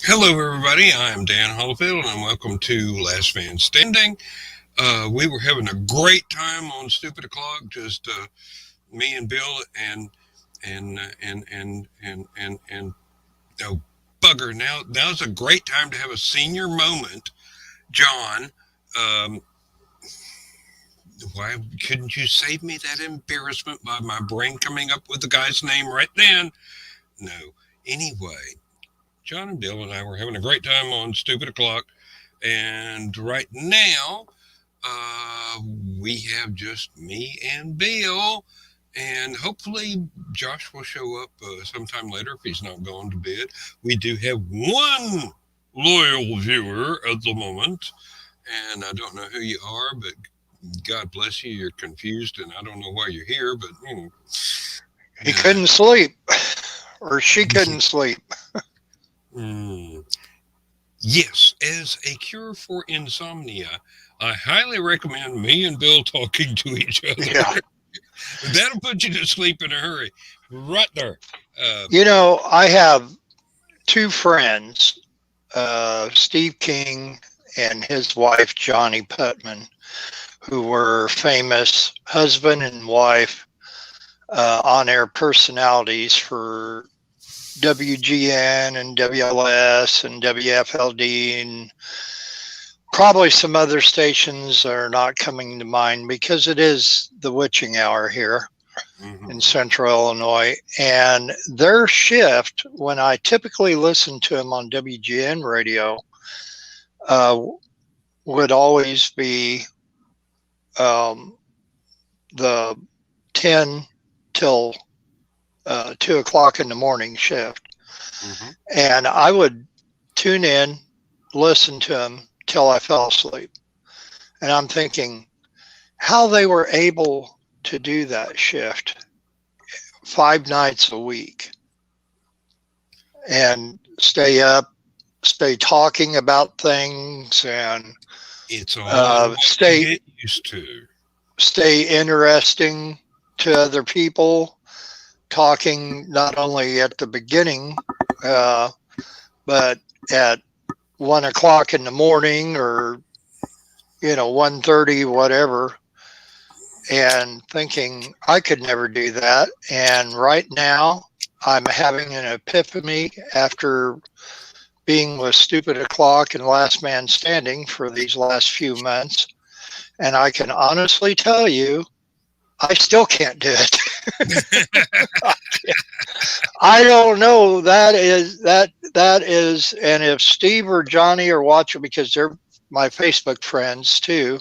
Hello, everybody. I'm Dan Hollifield, and welcome to Last Man Standing. We were having a great time on Stupid O'clock, just me and Bill and oh bugger. Now's a great time to have a senior moment, John. Um, why couldn't you save me that embarrassment by my brain coming up with the guy's name right then? No. Anyway, John and Bill and I were having a great time on Stupid O'clock. And right now, uh, we have just me and Bill. And hopefully, Josh will show up sometime later if he's not gone to bed. We do have one loyal viewer at the moment. And I don't know who you are, but God bless you. You're confused, and I don't know why you're here, but He couldn't sleep, or she uh, couldn't sleep. mm, yes, as a cure for insomnia, I highly recommend me and Bill talking to each Yeah. other. That'll put you to sleep in a hurry. Right there. Uh, I have two friends, Steve King and his wife, Johnny Putman, who were famous husband and wife on air personalities for WGN and WLS and WFLD and probably some other stations are not coming to mind because it is the witching hour here in mhm. central Illinois. And their shift, when I typically listen to them on WGN radio, uh, would always be um, the 10 till 2 o'clock in the morning shift. Mhm. And I would tune in, listen to them till I fell asleep. And I'm thinking how they were able to do that shift 5 nights a week and stay up, stay talking about things, and It's all in what you stay get used to. stay interesting to other people. Talking not only at the beginning, uh, but at 1 o'clock in the morning, or 1:30, whatever, and thinking I could never do that. And right now, I'm having an epiphany after being with Stupid O'Clock and Last Man Standing for these last few months. And I can honestly tell you, I still can't do it. I don't know. That is, and if Steve or Johnny are watching, because they're my Facebook friends too.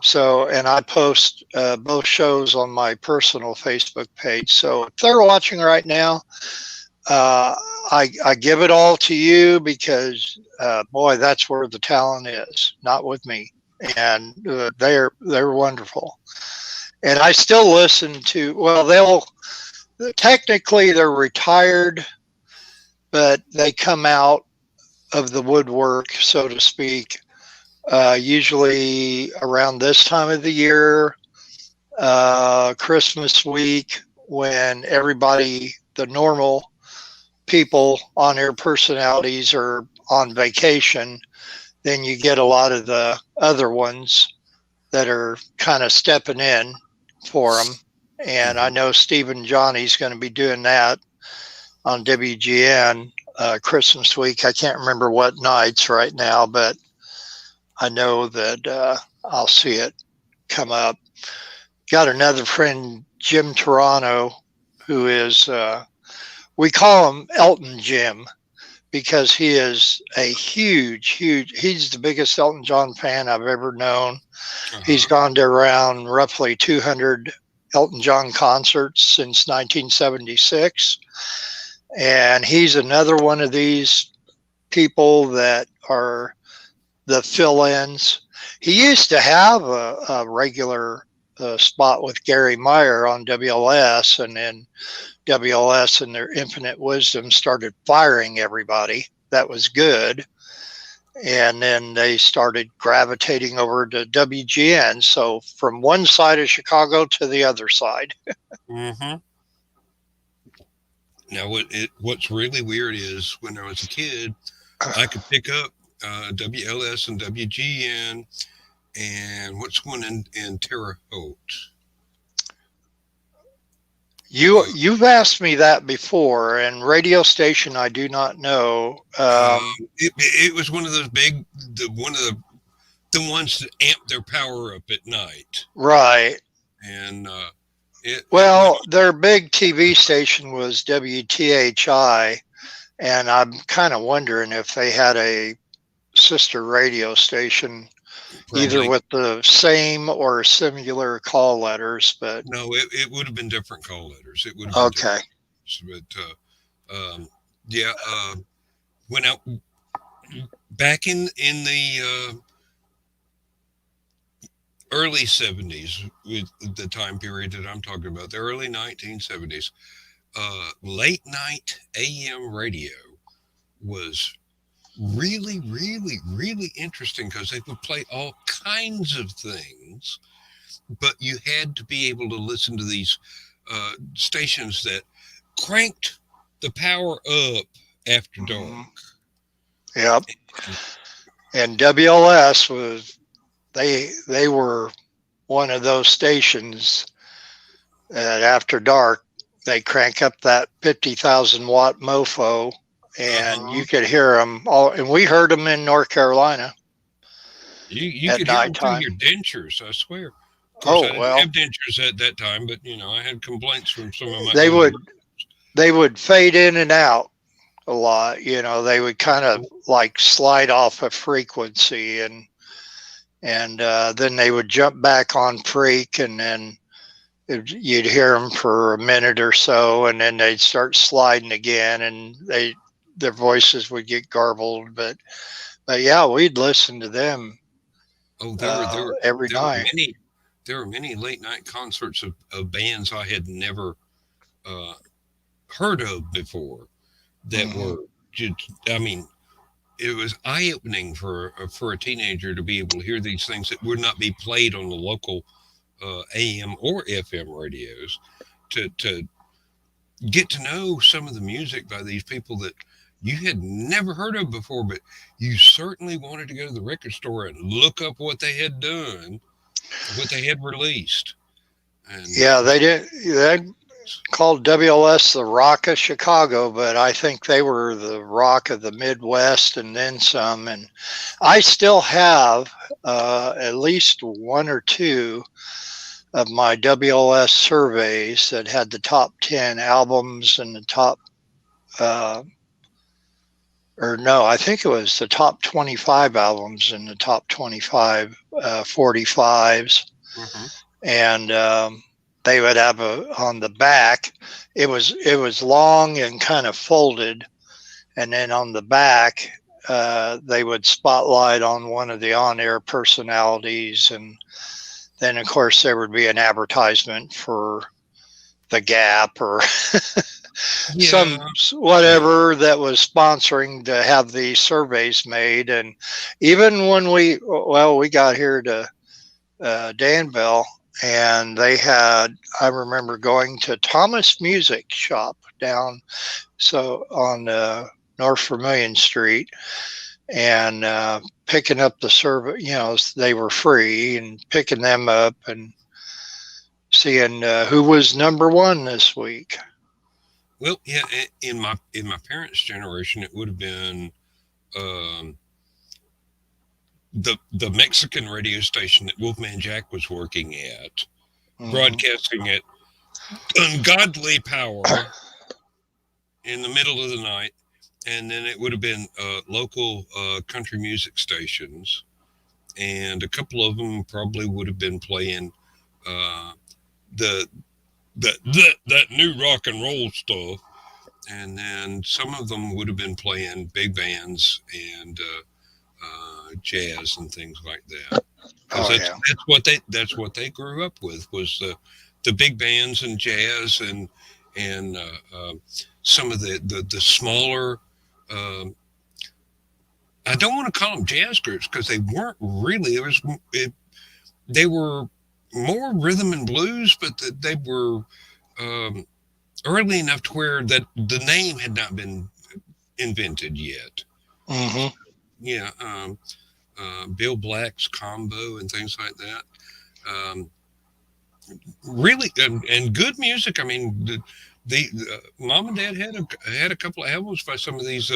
So, and I post both shows on my personal Facebook page. So if they're watching right now, uh, I give it all to you because, boy, that's where the talent is, not with me. And they're wonderful. And I still listen to. Well, they'll technically they're retired, but they come out of the woodwork, so to speak, usually around this time of the year, Christmas week, when everybody, the normal people on air personalities, are on vacation. Then you get a lot of the other ones that are kind of stepping in for them. And I Mhm. know Stephen Johnny's going to be doing that on WGN Christmas week. I can't remember what nights right now, but I know that I'll see it come up. Got another friend, Jim Toronto, who is, we call him Elton Jim because he is a he's the biggest Elton John fan I've ever known. He's Uh-huh. gone to around roughly 200 Elton John concerts since 1976. And he's another one of these people that are the fill ins. He used to have a regular spot with Gary Meyer on WLS, and then WLS, in their infinite wisdom, started firing everybody. That was good. And then they started gravitating over to WGN. So from one side of Chicago to the other side. Mhm. Now, what's really weird is when I was a kid, I could pick up WLS and WGN, and what's one in Terre Haute? You've asked me that before, and radio station I do not know. It was one of those one of the ones that amp their power up at night, Right. and it Well, their big TV station was WTHI, and I'm kind of wondering if they had a sister radio station, either probably with the same or similar call letters. But no, it would have been different call letters. It would have been okay, different, but yeah, went out back in the early 70s, with the time period that I'm talking about, the early 1970s. Late night AM radio was really, really, really interesting because they would play all kinds of things, but you had to be able to listen to these stations that cranked the power up after dark. hmm, yep. And WLS was they were one of those stations that after dark they crank up that 50,000 watt mofo, and Uh-huh. you could hear them all. And we heard them in North Carolina You at could hear them through nighttime. your dentures, I swear. Of course, I Oh didn't well, have dentures at that time, but I had complaints from some of my they older. would they would fade in and out a lot. They would kind of like slide off a frequency, and then they would jump back on freak, and then you'd hear them for a minute or so, and then they'd start sliding again, and their voices would get garbled. But yeah, we'd listen to them Oh, every there were night. many late night concerts of bands I had never uh, heard of before that Hmm. were just. I mean, it was eye opening for a teenager to be able to hear these things that would not be played on the local AM or FM radios. To get to know some of the music by these people that you had never heard of before, but you certainly wanted to go to the record store and look up what they had done, what they had released. And Yeah, they did. They called WLS the Rock of Chicago, but I think they were the Rock of the Midwest and then some. And I still have at least one or two of my WLS surveys that had the top 10 albums and the top, uh, or no, I think it was the top 25 albums and the top 25 45s. mhm. And they would have on the back, it was long and kind of folded, and then on the back, they would spotlight on one of the on-air personalities, and then of course there would be an advertisement for the Gap or Yeah, some yeah. whatever that was sponsoring to have these surveys made. And even when we got here to Danville, and they had, I remember going to Thomas Music Shop down so on North Vermilion Street, and picking up the survey. They were free, and picking them up and seeing who was number one this week. Well, yeah. In my parents' generation, it would have been um, the Mexican radio station that Wolfman Jack was working at, Hmm. broadcasting at ungodly power in the middle of the night, and then it would have been local country music stations, and a couple of them probably would have been playing uh, the that new rock and roll stuff, and then some of them would have been playing big bands and jazz and things like that, because Oh yeah. that's what they grew up with, was the big bands and jazz and some of the smaller. Um, I don't want to call them jazz groups because they weren't really. They were more rhythm and blues, but they were um, early enough to where that the name had not been invented yet. Mm-hmm. Yeah, Bill Black's Combo and things like that. Um, really, and good music. I mean, the mom and dad had a couple of albums by some of these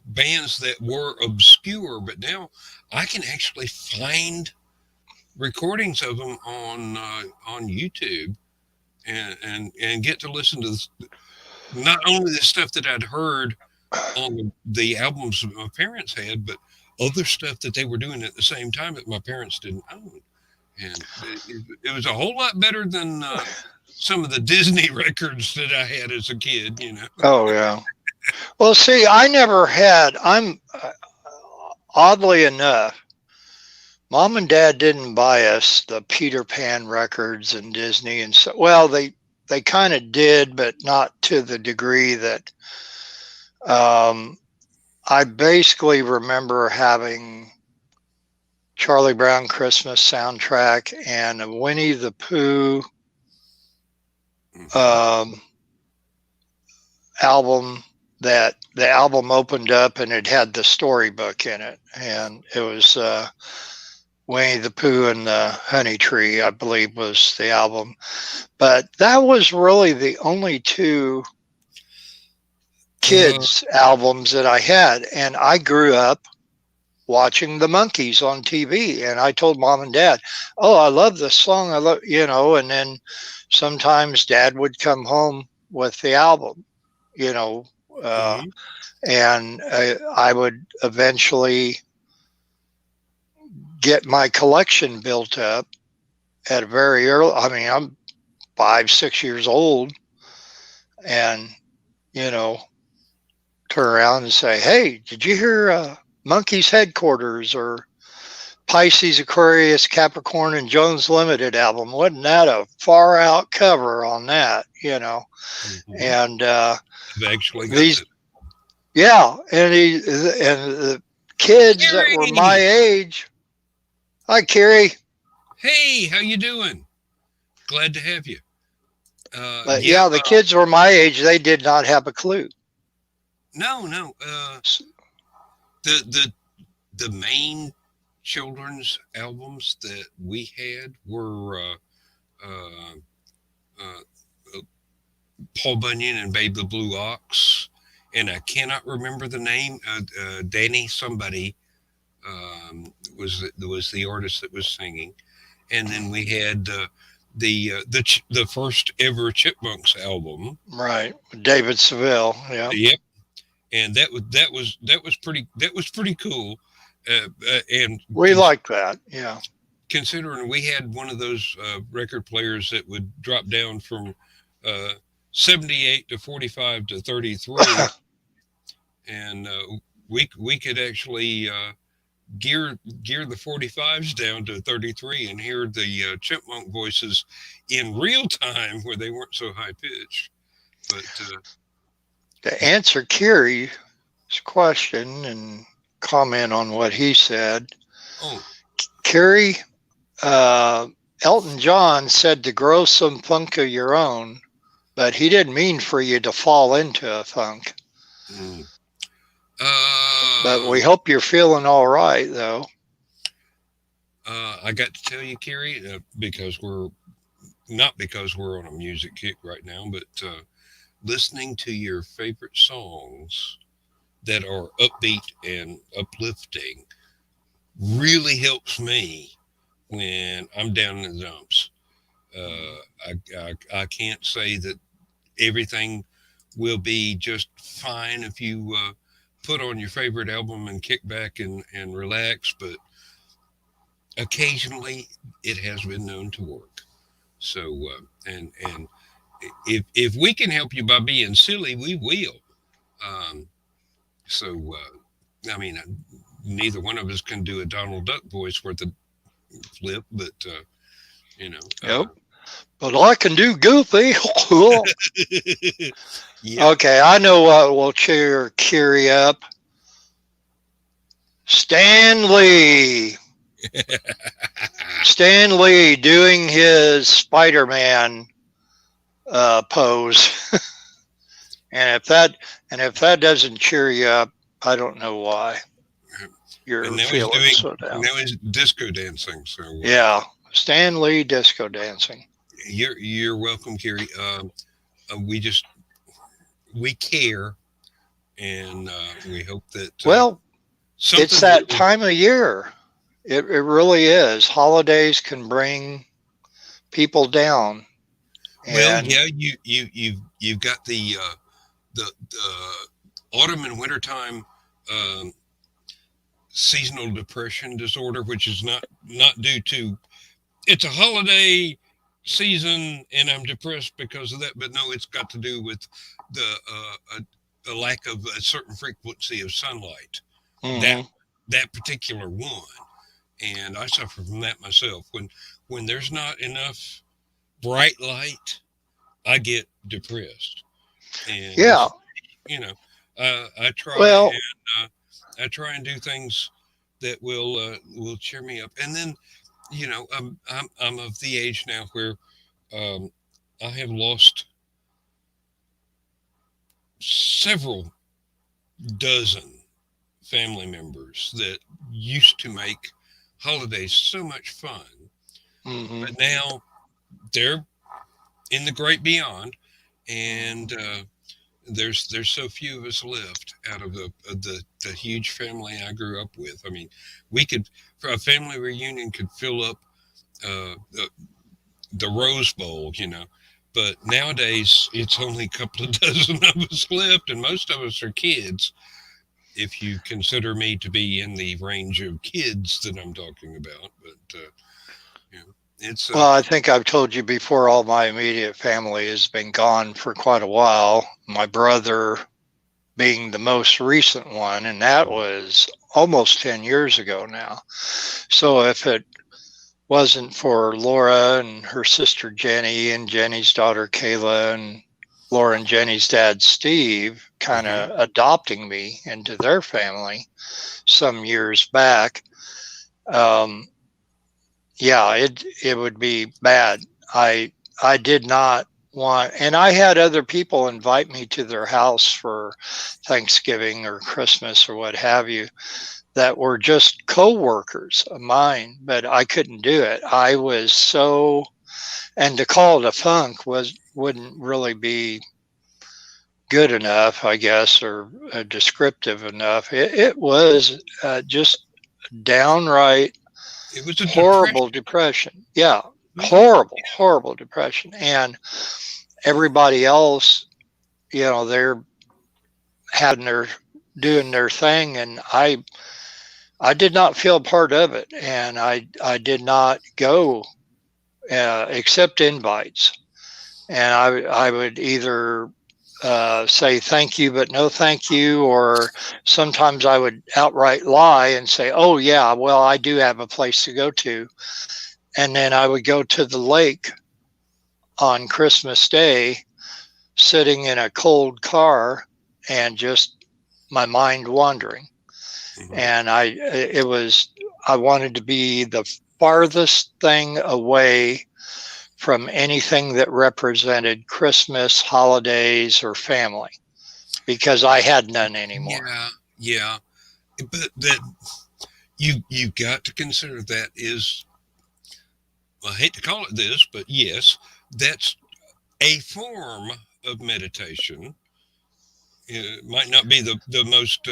bands that were obscure, but now I can actually find recordings of them on YouTube and get to listen to not only the stuff that I'd heard on the albums that my parents had, but other stuff that they were doing at the same time that my parents didn't own. And it was a whole lot better than some of the Disney records that I had as a kid, you know. Oh yeah. Well, see, I never had. I'm oddly enough, mom and dad didn't buy us the Peter Pan records and Disney and so. Well, they kind of did, but not to the degree that. Um, I basically remember having Charlie Brown Christmas soundtrack and a Winnie the Pooh Hmm. album that the album opened up and it had the storybook in it, and it was Winnie the Pooh and the Honey Tree, I believe, was the album. But that was really the only two Uh, kids albums that I had, and I grew up watching the Monkees on TV, and I told mom and dad, "Oh, I love this song. I love," and then sometimes dad would come home with the album, you know, uh, mhm. and I would eventually get my collection built up at a very early. I mean, I'm 5, 6 years old, and you know, turn around and say, "Hey, did you hear Monkey's Headquarters or Pisces, Aquarius, Capricorn, and Jones Limited album? Wasn't that a far out cover on that?" Mhm. And I've actually got these, this. yeah, and the kids that were my Gary, age. Hi, Carrie. hey, how you doing? Glad to have you. But Yeah, yeah, the kids were my age. They did not have a clue. no, no. The the main children's albums that we had were uh, uh, uh, Paul Bunyan and Babe the Blue Ox, and I cannot remember the name. Danny somebody was the artist that was singing, and then we had the first ever Chipmunks album. Right. David Seville. Yeah. Yep, and that was pretty cool. And We like that. Yeah. considering we had one of those record players that would drop down from uh, 78 to 45 to 33, and we could actually gear the 45s down to 33 and hear the chipmunk voices in real time where they weren't so high pitched. But To answer Kerry's question and comment on what he said, oh, Kerry, uh, Elton John said to grow some funk of your own, but he didn't mean for you to fall into a funk. mm, But we um, hope you're feeling all right, though. I got to tell you, Kerry, because we're not because we're on a music kick right now, but listening to your favorite songs that are upbeat and uplifting really helps me when I'm down in the dumps. I can't say that everything will be just fine if you put on your favorite album and kick back and relax, but occasionally it has been known to work. So, and if we can help you by being silly, we will. Um, so, I mean, neither one of us can do a Donald Duck voice worth a flip, but you know, Yep. But I can do Goofy. yep. Okay, I know what will cheer Kerry up. Stan Lee. Stan Lee doing his Spider-Man pose. and if that doesn't cheer you up, I don't know why And you're feeling so down. now he's disco dancing. So Yeah, Stan Lee disco dancing. you're welcome, Kerry. We just we care, and we hope that Well, it's something that will. time of year. It really is. Holidays can bring people down, Well, and yeah, you've got the autumn and wintertime um, seasonal depression disorder, which is not due to it's a holiday season and I'm depressed because of that. But no, it's got to do with the lack of a certain frequency of sunlight. That mhm. that particular one, and I suffer from that myself. When there's not enough bright light, I get depressed, and Yeah. it's you know Well, I try and do things that will cheer me up, and then I'm of the age now where um, I have lost several dozen family members that used to make holidays so much fun, mhm. but now they're in the great beyond, and there's so few of us left out of the huge family I grew up with. I mean, we could for a family reunion could fill up the Rose Bowl, But nowadays, it's only a couple of dozen of us left, and most of us are kids. If you consider me to be in the range of kids that I'm talking about, but you know, it's Well, I think I've told you before, all my immediate family has been gone for quite a while. My brother being the most recent one, and that was almost 10 years ago now. So if it wasn't for Laura and her sister Jenny and Jenny's daughter Kayla and Laura and Jenny's dad Steve kind mhm. of adopting me into their family some years back, um, yeah, it would be bad. I I did not want, and I had other people invite me to their house for Thanksgiving or Christmas or what have you that were just co-workers of mine, but I couldn't do it. I was so, and to call it a funk was wouldn't really be good enough, I guess, or descriptive enough. It was just downright It was a horrible depression. depression. Yeah, It was a horrible depression. And everybody else, they're having their doing their thing, and I did not feel part of it, and I did not go accept invites, and I would either say thank you but no thank you, or sometimes I would outright lie and say, oh yeah, well I do have a place to go to, and then I would go to the lake on Christmas Day, sitting in a cold car and just my mind wandering. Mhm. And I wanted to be the farthest thing away from anything that represented Christmas, holidays, or family because I had none anymore. Yeah, yeah, but that you've got to consider that is I hate to call it this, but yes, that's a form of meditation. It might not be the most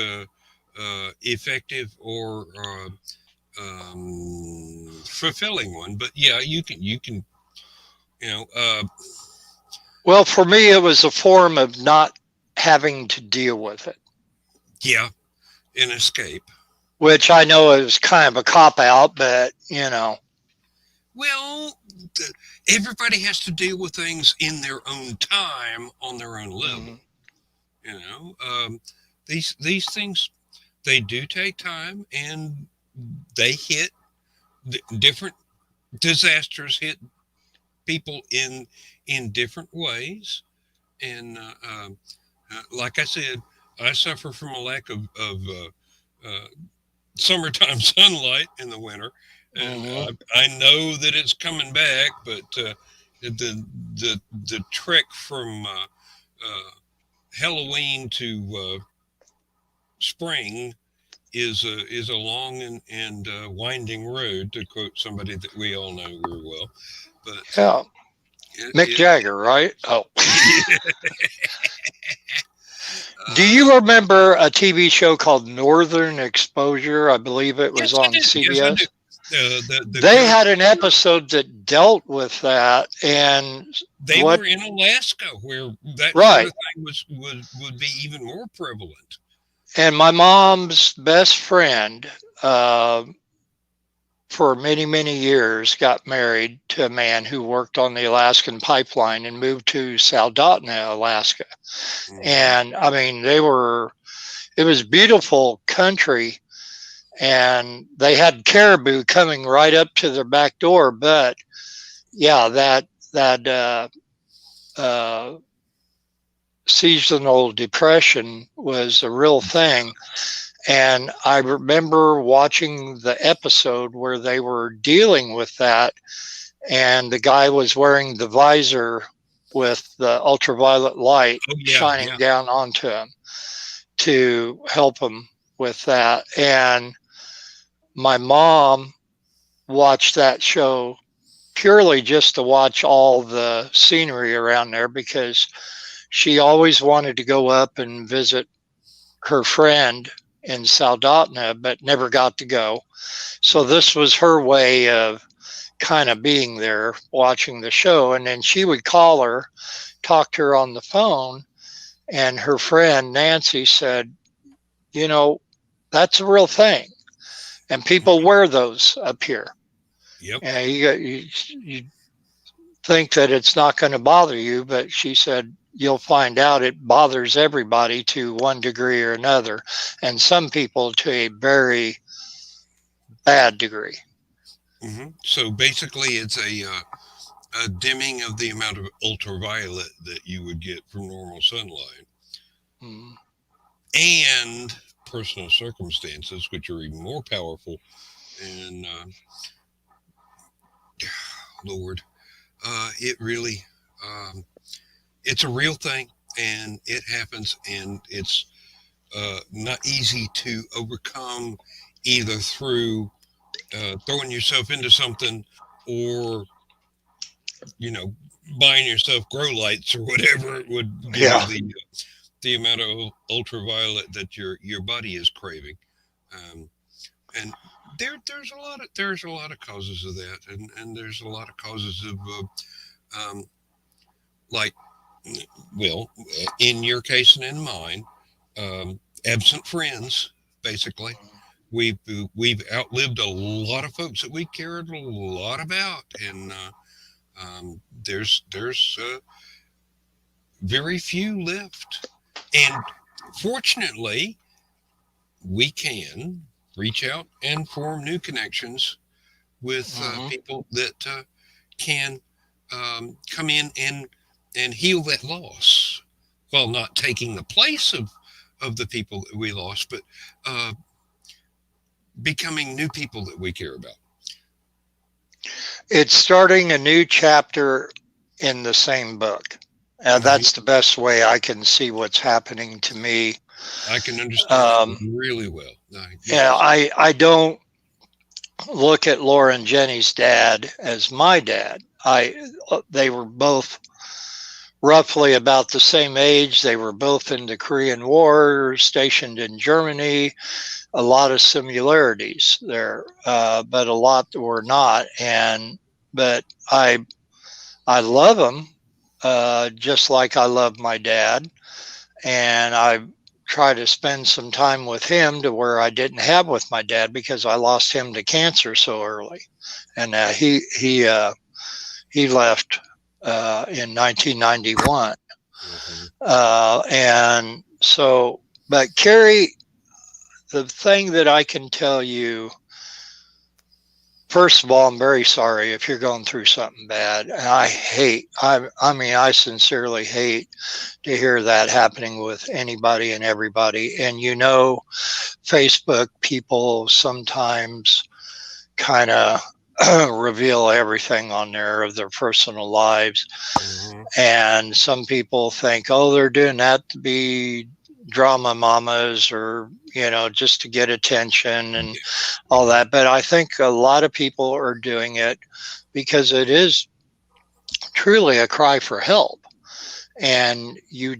effective or fulfilling one, but yeah, you can you know Well, for me, it was a form of not having to deal with it, yeah, an escape. which I know is kind of a cop out, but Well, everybody has to deal with things in their own time on their own level. mhm. You know, these things they do take time, and they hit different disasters hit people in different ways. And like I said, I suffer from a lack of summertime sunlight in the winter, and Mhm. I know that it's coming back, but the trek from Halloween to spring is a long and winding road, to quote somebody that we all know very well. But Yeah. it, Mick it Jagger, right? Oh. Do uh, you remember a TV show called Northern Exposure? I believe it was yes, I on do. Yes, I do. CBS. The They character, had an episode that dealt with that, and they what, were in Alaska, where that sort right. of thing would be even more prevalent. And my mom's best friend, uh, for many, many years, got married to a man who worked on the Alaskan pipeline and moved to Soldotna, Alaska. Hmm. And I mean, it was beautiful country, and they had caribou coming right up to their back door. But yeah, that uh, seasonal depression was a real thing. And I remember watching the episode where they were dealing with that, and the guy was wearing the visor with the ultraviolet light Oh yeah, shining yeah. down onto him to help him with that. And my mom watched that show purely just to watch all the scenery around there, because she always wanted to go up and visit her friend in Soldotna, but never got to go. So Hmm. this was her way of kind of being there watching the show. And then she would call her, talk to her on the phone, and her friend Nancy said, you know, that's a real thing. And people Hmm. wear those up here. Yep. And you think that it's not going to bother you, but she said, you'll find out it bothers everybody to one degree or another, and some people to a very bad degree. So basically, it's a dimming of the amount of ultraviolet that you would get from normal sunlight, Mm. and personal circumstances, which are even more powerful. And Lord, it really, um, it's a real thing, and it happens, and it's not easy to overcome, either through throwing yourself into something, or you know buying yourself grow lights or whatever it would give you Yeah, the amount of ultraviolet that your body is craving. Um, and there's a lot of causes of that, and there's a lot of causes of um, like, well, in your case and in mine, absent friends. Basically, we've we've outlived a lot of folks that we cared a lot about, and there's very few left. And fortunately, we can reach out and form new connections with hmm, people that can come in and heal that loss, while not taking the place of the people that we lost, but uh, becoming new people that we care about. it's starting a new chapter in the same book. Hmm. That's the best way I can see what's happening to me. I can understand that Um, really well. yeah, Yes. I don't look at Laura and Jenny's dad as my dad. They were both roughly about the same age. They were both in the Korean War, stationed in Germany. A lot of similarities there, but a lot were not. And but I love them, just like I love my dad, and I try to spend some time with him to where I didn't have with my dad, because I lost him to cancer so early, and he left in 1991. Hmm. And so, but Carrie, the thing that I can tell you, first of all, I'm very sorry if you're going through something bad. And I mean, I sincerely hate to hear that happening with anybody and everybody. And Facebook people sometimes kind of reveal everything on there of their personal lives. Hmm. And some people think, oh, they're doing that to be drama mamas or, just to get attention and all that. But I think a lot of people are doing it because it is truly a cry for help. And you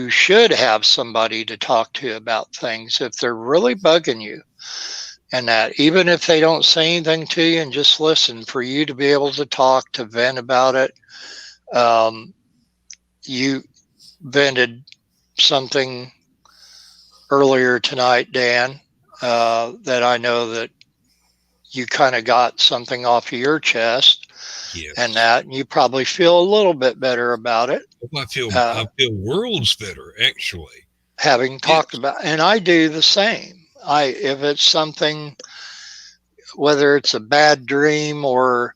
should have somebody to talk to about things if they're really bugging you. And that even if they don't say anything to you and just listen, for you to be able to talk, to vent about it. You vented something earlier tonight, Dan, that I know that you kind of got something off of your chest, and Yes. that you probably feel a little bit better about it. Oh, Uh, I feel worlds better actually. Having talked Yes. about, and I do the same. If it's something, whether it's a bad dream or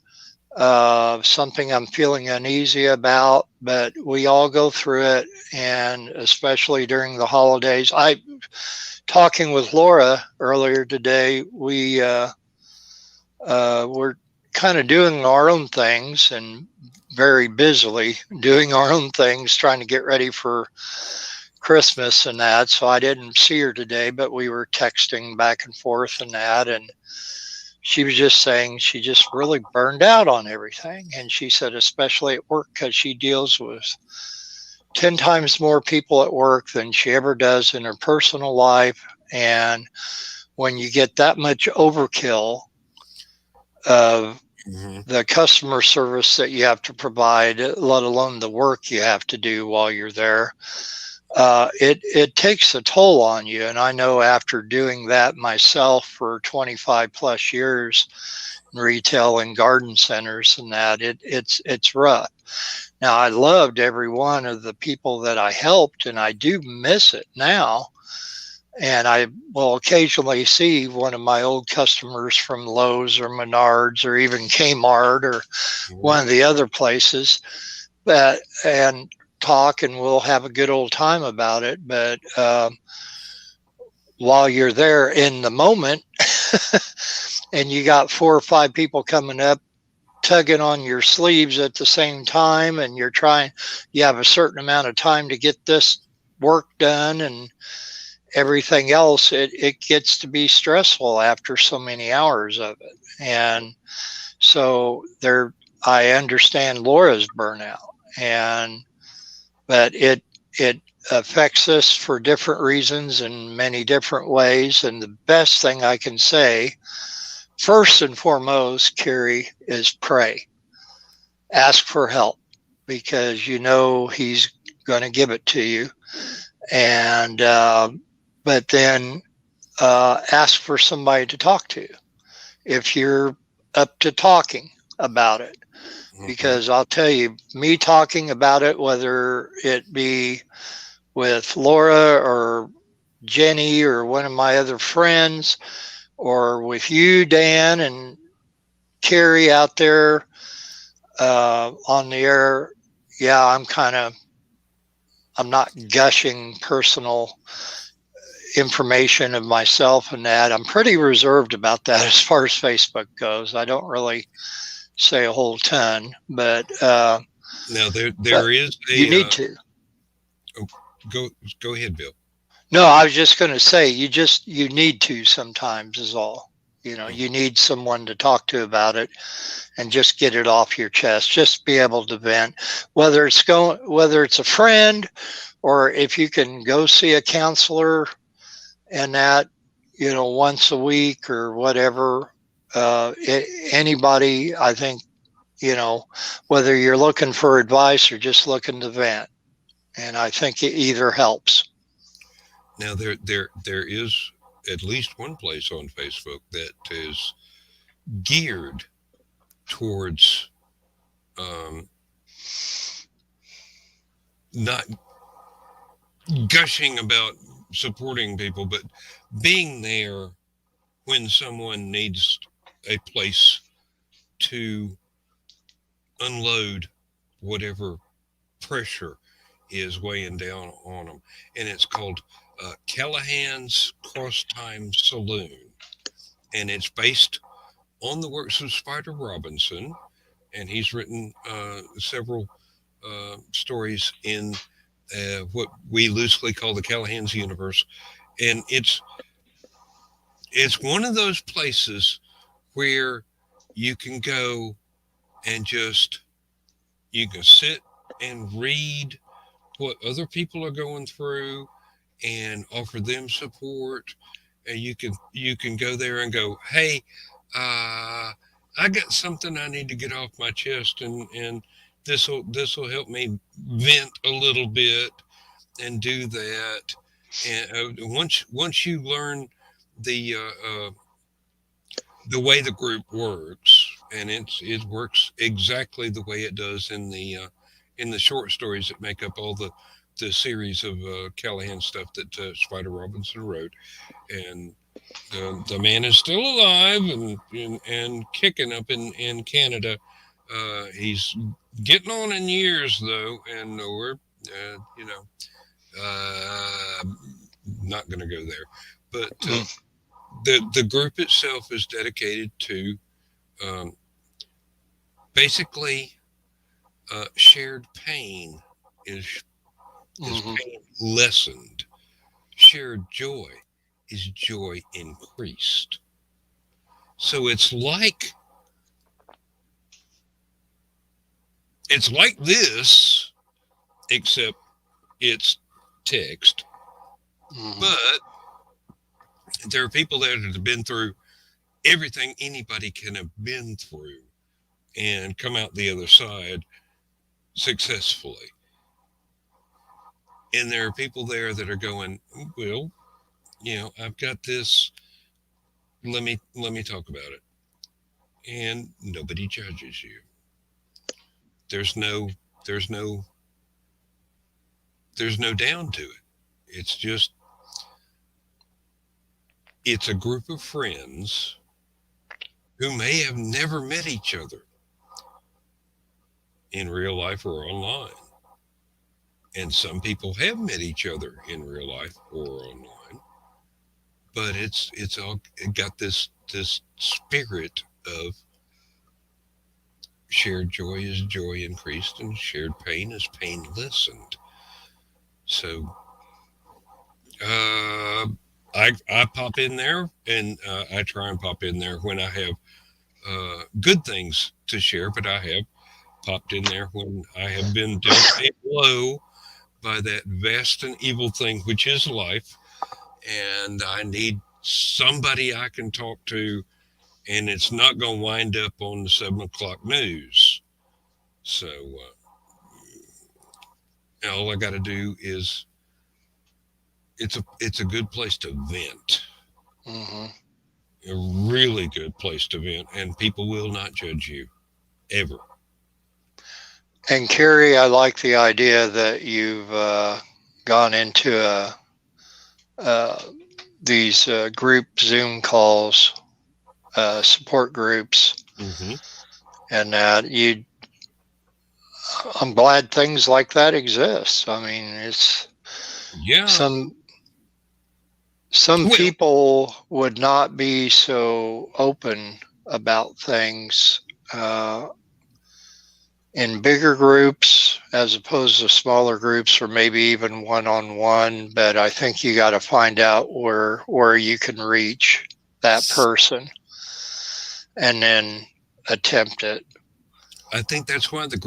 something I'm feeling uneasy about, but we all go through it, and especially during the holidays. I talking with Laura earlier today. We're kind of doing our own things and very busily doing our own things, trying to get ready for Christmas and that. So I didn't see her today, but we were texting back and forth and that. And she was just saying she just really burned out on everything. And she said, especially at work, because she deals with 10 times more people at work than she ever does in her personal life. And when you get that much overkill of Hmm. the customer service that you have to provide, let alone the work you have to do while you're there, it takes a toll on you. And I know after doing that myself for 25 plus years in retail and garden centers and that, it's rough. Now I loved every one of the people that I helped, and I do miss it now. And I will occasionally see one of my old customers from Lowe's or Menards or even Kmart or one of the other places, but and talk, and we'll have a good old time about it. But while you're there in the moment, and you got four or five people coming up tugging on your sleeves at the same time, and you have a certain amount of time to get this work done and everything else, it gets to be stressful after so many hours of it. And so I understand Laura's burnout, and but it affects us for different reasons in many different ways. And the best thing I can say, first and foremost, Carrie, is pray. Ask for help, because he's going to give it to you. And but then ask for somebody to talk to if you're up to talking about it. Hmm. Because I'll tell you, me talking about it, whether it be with Laura or Jenny or one of my other friends, or with you, Dan, and Carrie out there on the air, yeah, I'm not gushing personal information of myself and that. I'm pretty reserved about that as far as Facebook goes. I don't really say a whole ton, Now but there is you a need to. oh, go go ahead, Bill. No, I was just going to say you need to sometimes is all. Oh, You need someone to talk to about it and just get it off your chest. Just be able to vent, whether it's a friend, or if you can go see a counselor and that, once a week or whatever. Anybody, I think, you know, whether you're looking for advice or just looking to vent, and I think it either helps. now there is at least one place on Facebook that is geared towards um, not gushing about supporting people, but being there when someone needs a place to unload whatever pressure is weighing down on them. And it's called Callahan's Cross Time Saloon. And it's based on the works of Spider Robinson. And he's written several stories in what we loosely call the Callahan's universe, and it's one of those places where you can go and just you can sit and read what other people are going through and offer them support, and you can go there and go, hey, I got something I need to get off my chest, and this will help me vent a little bit and do that. And once you learn the way the group works, and it works exactly the way it does in the short stories that make up all the series of Callahan stuff that Spider Robinson wrote, and the man is still alive and kicking up in Canada. He's getting on in years though, and we're you know uh, not going to go there, but the group itself is dedicated to um, basically shared pain is Mhm. pain lessened. Shared joy is joy increased. So it's like this, except it's text. Mhm. But there are people there that have been through everything anybody can have been through and come out the other side successfully. And there are people there that are going, well, I've got this. Let me talk about it. And nobody judges you. There's no there's no there's no down to it. It's just it's a group of friends who may have never met each other in real life or online. And some people have met each other in real life or online. But it's all it got this spirit of shared joy is joy increased and shared pain is pain lessened. So uh, I pop in there, and I try and pop in there when I have good things to share, but I have popped in there when I have been dealt a blow by that vast and evil thing which is life, and I need somebody I can talk to, and it's not going to wind up on the 7 o'clock news. So all I got to do is it's a good place to vent, Mhm. a really good place to vent, and people will not judge you ever. And Carrie, I like the idea that you've gone into uh, these group Zoom calls, support groups, Hmm. and that you. I'm glad things like that exist. I mean, it's Yeah. some some Well, people would not be so open about things uh, in bigger groups as opposed to smaller groups or maybe even one on one. But I think you got to find out where you can reach that person and then attempt it. I think that's why the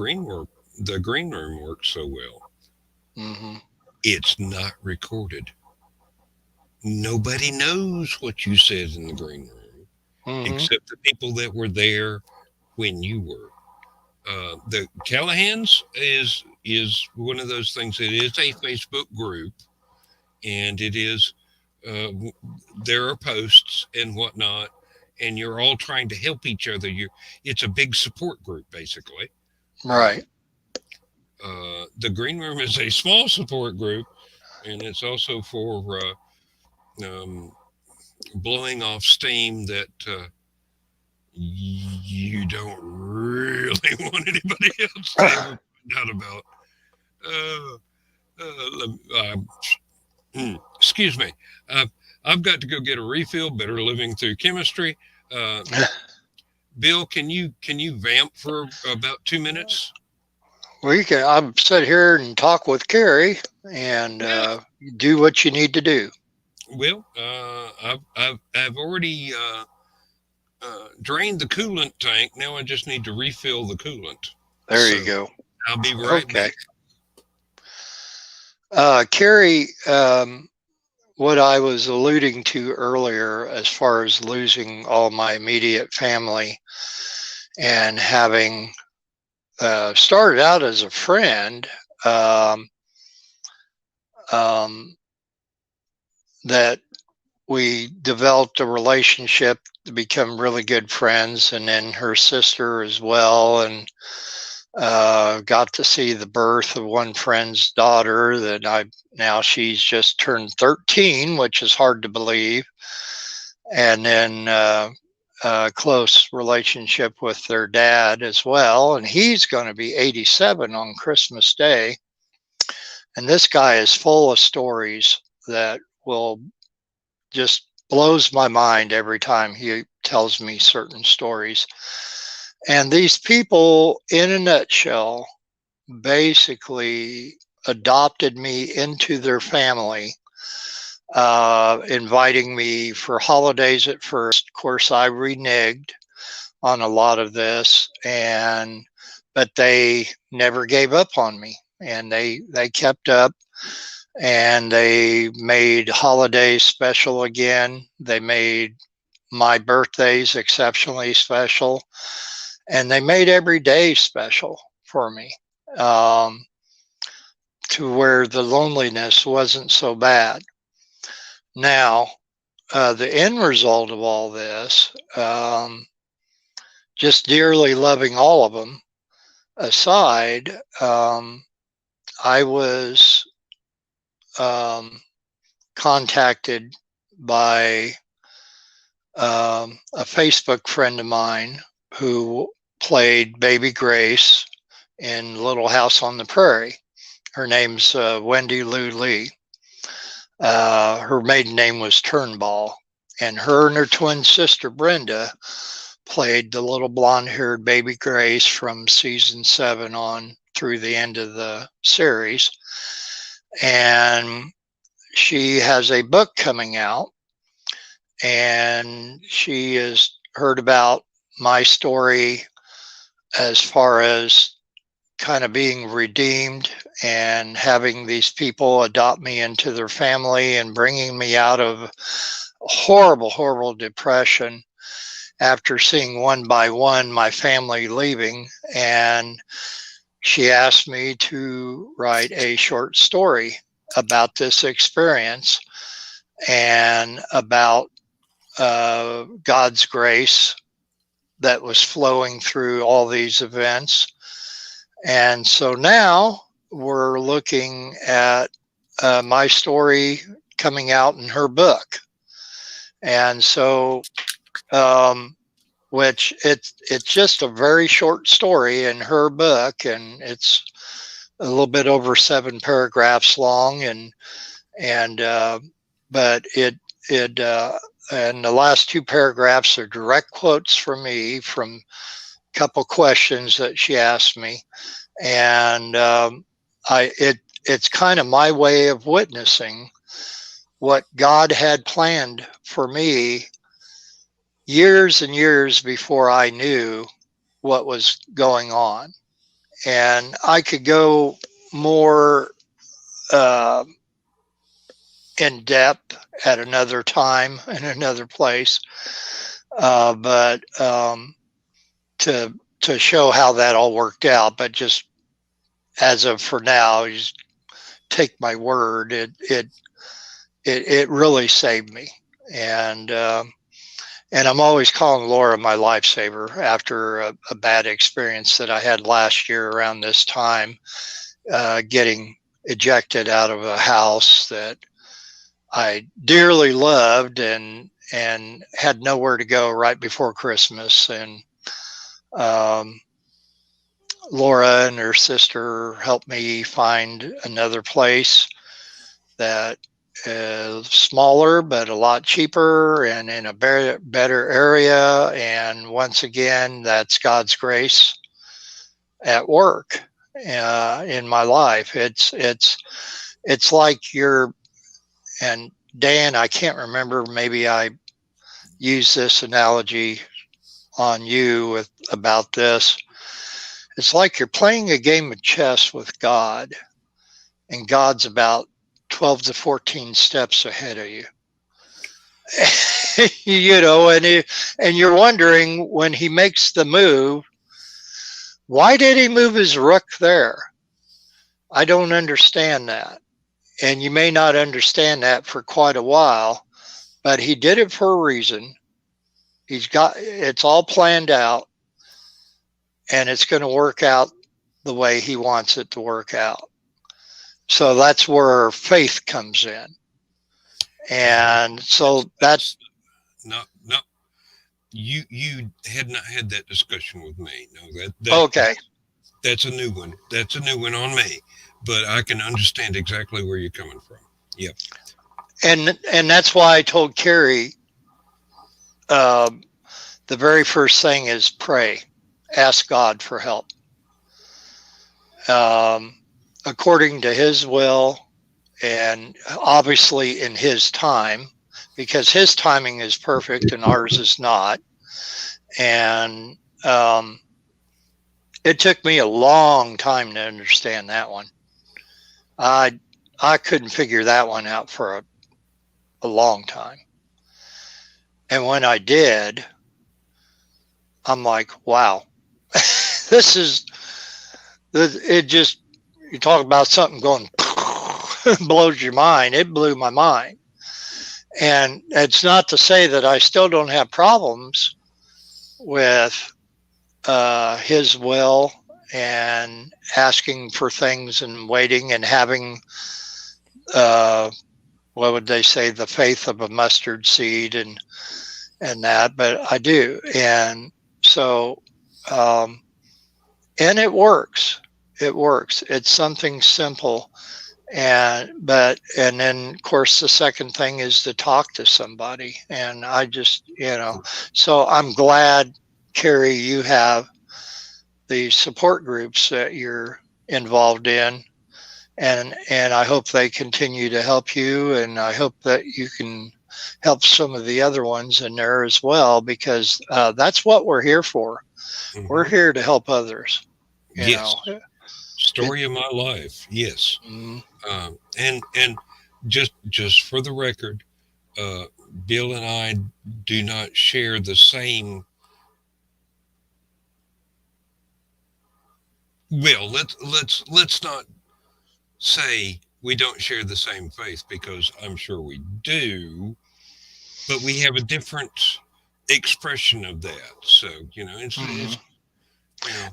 green room works so well. Hmm. It's not recorded. Nobody knows what you said in the green room Hmm. except the people that were there when you were. The Callahan's is one of those things. It is a Facebook group, and it is there are posts and whatnot, and you're all trying to help each other. It's a big support group basically. Uh, Right. the green room is a small support group, and it's also for um, blowing off steam that you don't really want anybody else to ever find out about. Uh, excuse me. Uh, I've got to go get a refill. Better living through chemistry. Uh, Bill, can you vamp for about 2 minutes? We can. I'm sit here and talk with Carrie and Yeah. do what you need to do. Well, I've already drained the coolant tank. Now I just need to refill the coolant. There you So go. I'll be right Okay. back. Carrie, what I was alluding to earlier, as far as losing all my immediate family and having started out as a friend, um, um, that we developed a relationship to become really good friends, and then her sister as well, and got to see the birth of one friend's daughter that I now she's just turned 13, which is hard to believe, and then a close relationship with their dad as well, and he's going to be 87 on Christmas Day, and this guy is full of stories that will just blows my mind every time he tells me certain stories. And these people, in a nutshell, basically adopted me into their family, inviting me for holidays at first. Of course, I reneged on a lot of this, and but they never gave up on me, and they kept up, and they made holidays special again. They made my birthdays exceptionally special, and they made every day special for me, um, to where the loneliness wasn't so bad. Now, the end result of all this, just dearly loving all of them aside, I was um, contacted by a Facebook friend of mine who played Baby Grace in Little House on the Prairie. Her name's Wendy Lou Lee. Her maiden name was Turnball, and her and her twin sister Brenda played the little blonde-haired Baby Grace from season 7 on through the end of the series. And she has a book coming out, and she has heard about my story as far as kind of being redeemed and having these people adopt me into their family and bringing me out of horrible, horrible depression after seeing one by one my family leaving. And she asked me to write a short story about this experience and about God's grace that was flowing through all these events. And so now we're looking at my story coming out in her book. And so, which it's just a very short story in her book, and it's a little bit over 7 paragraphs long, and but it and the last 2 paragraphs are direct quotes from me from a couple questions that she asked me, and it's kind of my way of witnessing what God had planned for me years and years before I knew what was going on. And I could go more uh, in depth at another time in another place, but to show how that all worked out. But just as of for now, just take my word. It really saved me, and I'm always calling Laura my lifesaver after a bad experience that I had last year around this time, getting ejected out of a house that I dearly loved and had nowhere to go right before Christmas. And um, Laura and her sister helped me find another place that is smaller but a lot cheaper and in a better area. And once again, that's God's grace at work. in my life. It's like you're, and Dan, I can't remember. Maybe I used this analogy on you about this. It's like you're playing a game of chess with God, and God's about 12 to 14 steps ahead of you. And you're wondering when he makes the move, why did he move his rook there? I don't understand that. And you may not understand that for quite a while, but he did it for a reason. It's all planned out, and it's going to work out the way he wants it to work out. So that's where faith comes in. And so that's not you had not had that discussion with me. No, okay. That's a new one. That's a new one on me. But I can understand exactly where you're coming from. Yep. And that's why I told Carrie, the very first thing is pray, ask God for help, according to His will, and obviously in His time, because His timing is perfect and ours is not. And it took me a long time to understand that one. I couldn't figure that one out for a long time. And when I did, I'm like, wow, this is, it just, you talk about something going, blows your mind. It blew my mind. And it's not to say that I still don't have problems with His will and asking for things and waiting and having, what would they say, the faith of a mustard seed and that, but I do. And so, and it works. It works. It's something simple. And then of course the second thing is to talk to somebody. And I just, so I'm glad, Carrie, you have the support groups that you're involved in, and I hope they continue to help you, and I hope that you can help some of the other ones in there as well, because that's what we're here for. Mm-hmm. We're here to help others. Yes. Story of my life. Yes. Mm-hmm. And just for the record, Bill and I do not share the same. Well, let's not say we don't share the same faith, because I'm sure we do, but we have a different expression of that. So it's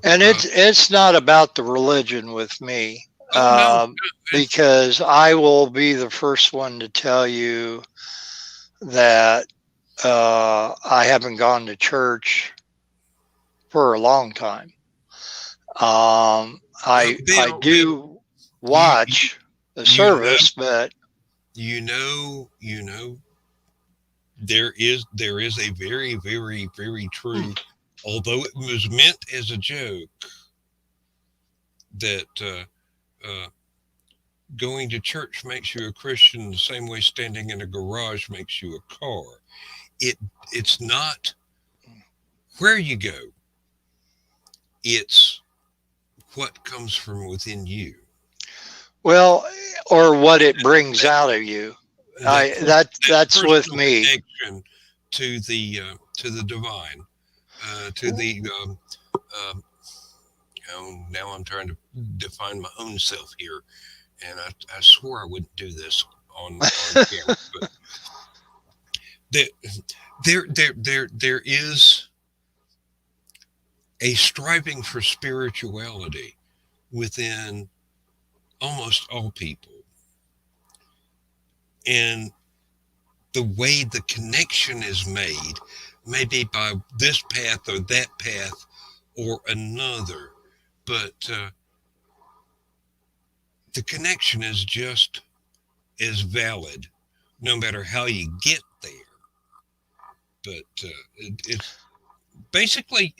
and it's not about the religion with me. No. Because I will be the first one to tell you that I haven't gone to church for a long time. I do watch the service, but there is a very, very, very true, although it was meant as a joke, that going to church makes you a Christian the same way standing in a garage makes you a car. It's not where you go. It's what comes from within you. Well, or what it brings out of you. That's with me. Connection to the divine, to the. Now I'm trying to define my own self here, and I swore I wouldn't do this on camera, but there is a striving for spirituality within almost all people, and the way the connection is made may be by this path or that path or another, but the connection is just as valid no matter how you get there. But it's basically,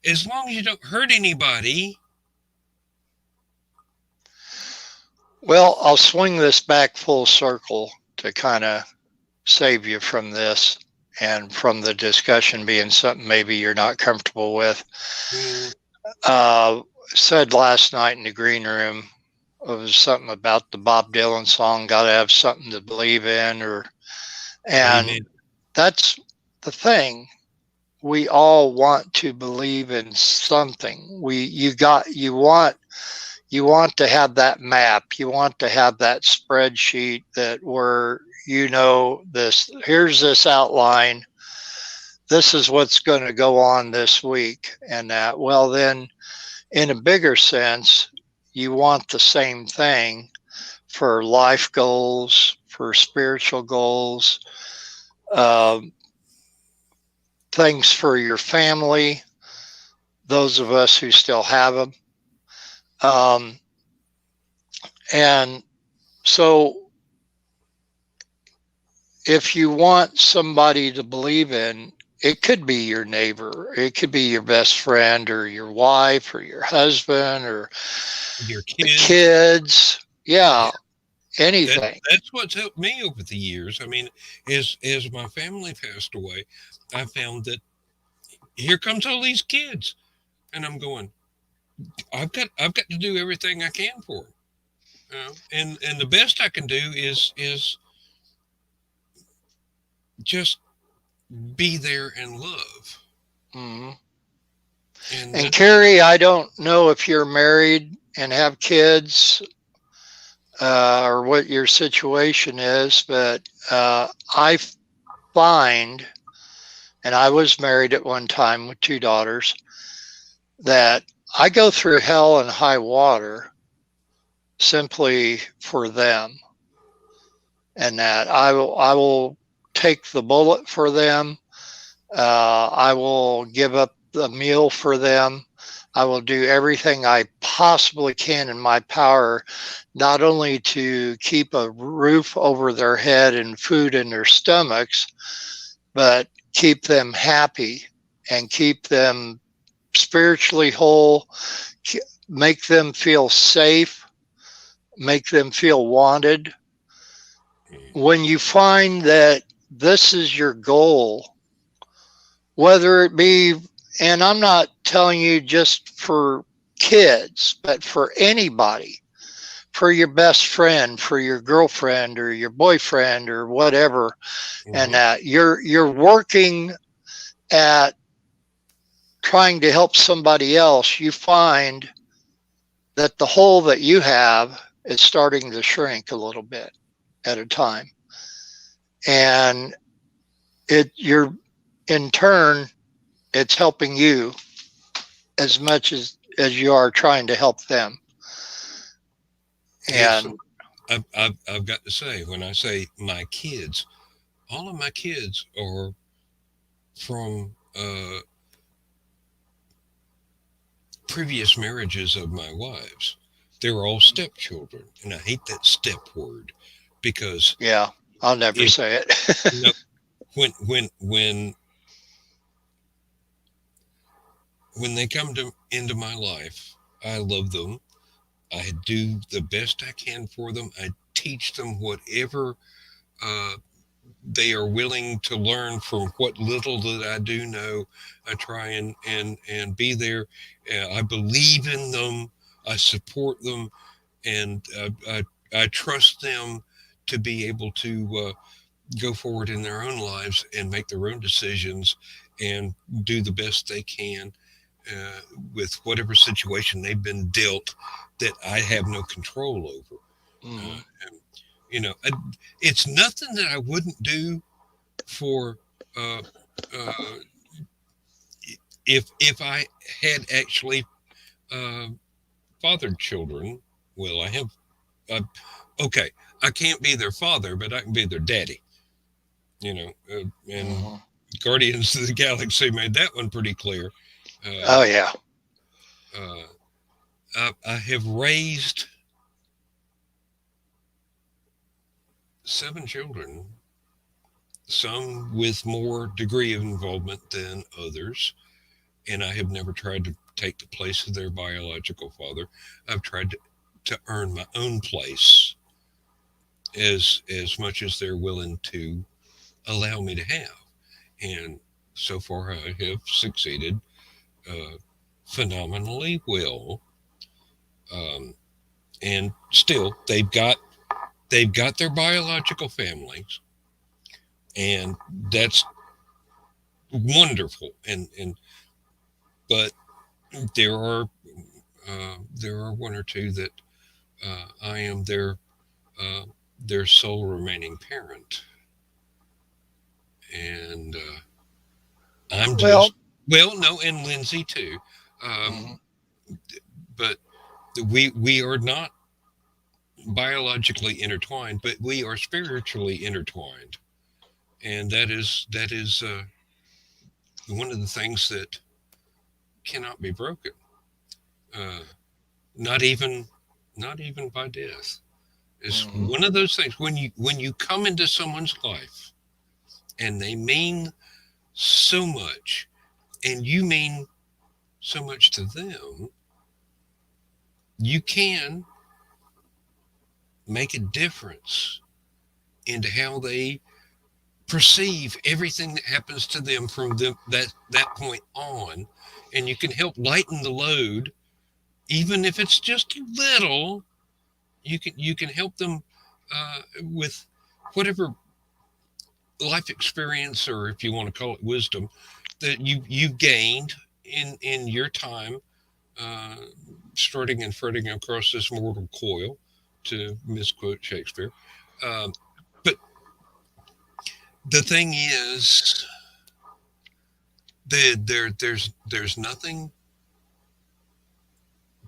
as long as you don't hurt anybody, Well, I'll swing this back full circle to kind of save you from this and from the discussion being something maybe you're not comfortable with. Mm, Uh, Said last night in the green room, it was something about the Bob Dylan song, "Got to have something to believe in," or and amen. that's the thing. We all want to believe in something. You want to have that map. You want to have that spreadsheet that where you know this. Here's this outline. This is what's going to go on this week, and that. Well, then, in a bigger sense, you want the same thing for life goals, for spiritual goals, um, things for your family, those of us who still have them. Um, and so, if you want somebody to believe in, it could be your neighbor, it could be your best friend, or your wife, or your husband, or Your the kids. kids. Yeah, Yeah, that anything. that's what's helped me over the years. I mean, as my family passed away, I found that here comes all these kids, and I'm going. I've got to do everything I can for them. And the best I can do is just be there and love. Mhm. And And that's Carrie, I don't know if you're married and have kids, or what your situation is, but I find, and I was married at one time with two daughters, that I go through hell and high water simply for them, and that I will take the bullet for them. I will give up the meal for them. I will do everything I possibly can in my power, not only to keep a roof over their head and food in their stomachs, but keep them happy and keep them spiritually whole, make them feel safe, make them feel wanted. When you find that this is your goal, whether it be, and I'm not telling you just for kids, but for anybody, for your best friend, for your girlfriend or your boyfriend or whatever, and mhm. that you're working at trying to help somebody else, you find that the hole that you have is starting to shrink a little bit at a time, and you're in turn it's helping you as much as you are trying to help them. It's And I've got to say, when I say my kids, all of my kids are from previous marriages of my wives. They're all stepchildren, and I hate that step word because yeah, I'll never if say it. you know, when they come into my life, I love them. I do the best I can for them. I teach them whatever uh, they are willing to learn from what little that I do know. I try and be there. I believe in them. I support them, and I trust them to be able to go forward in their own lives and make their own decisions and do the best they can uh, with whatever situation they've been dealt that I have no control over. Hmm. And, you know, it's nothing that I wouldn't do for uh, uh, if I had actually uh, fathered children. Well, I have. Uh, okay, I can't be their father, but I can be their daddy. And Hmm. Guardians of the Galaxy made that one pretty clear. Uh, Oh yeah. uh, I have raised 7 children, some with more degree of involvement than others, and I have never tried to take the place of their biological father. I've tried to to earn my own place as much as they're willing to allow me to have. And so far, I have succeeded uh, phenomenally well. Um, and still, they've got their biological families, and that's wonderful. And but there are one or two that I am uh, their sole remaining parent, and I'm Well, just well, no, and Lindsay too. Um, mhm. but we are not biologically intertwined, but we are spiritually intertwined, and that is one of the things that cannot be broken. Uh, not even not even by death. It's Mhm. one of those things when you come into someone's life and they mean so much, and you mean so much to them, you can make a difference into how they perceive everything that happens to them from that point on, and you can help lighten the load, even if it's just a little. You can help them with whatever life experience, or if you want to call it wisdom, that you've gained in your time uh, strutting and fretting across this mortal coil, to misquote Shakespeare. Um, but the thing is, there's nothing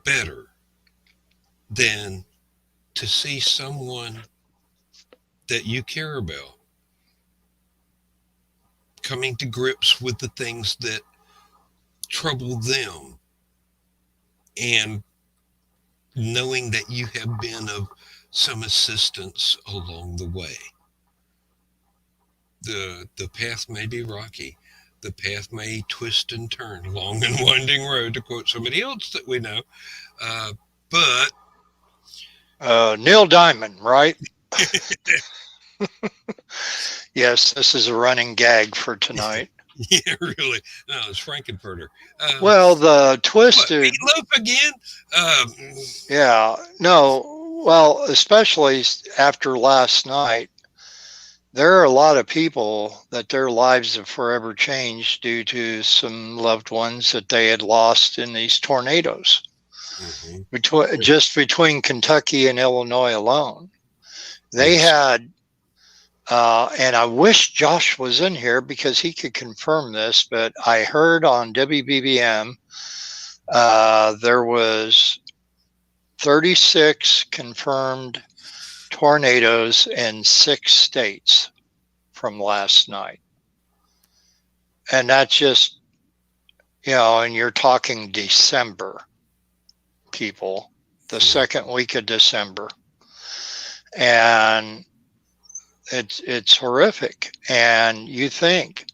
better than to see someone that you care about coming to grips with the things that trouble them, and knowing that you have been of some assistance along the way. The path may be rocky. The path may twist and turn, long and winding road, to quote somebody else that we know. But Neil Diamond, right? Yes, this is a running gag for tonight. yeah, really, no, it's Frankenfurter. Uh, Well, the what, twisted, meatloaf again? Um, yeah, no, well, especially after last night, there are a lot of people that their lives have forever changed due to some loved ones that they had lost in these tornadoes mhm. between Kentucky and Illinois alone. They Yes. had, and I wish Josh was in here because he could confirm this, but I heard on WBBM there was 36 confirmed tornadoes in 6 states from last night. And that's just, and you're talking December, people, the Mm. second week of December. And it's horrific. And you think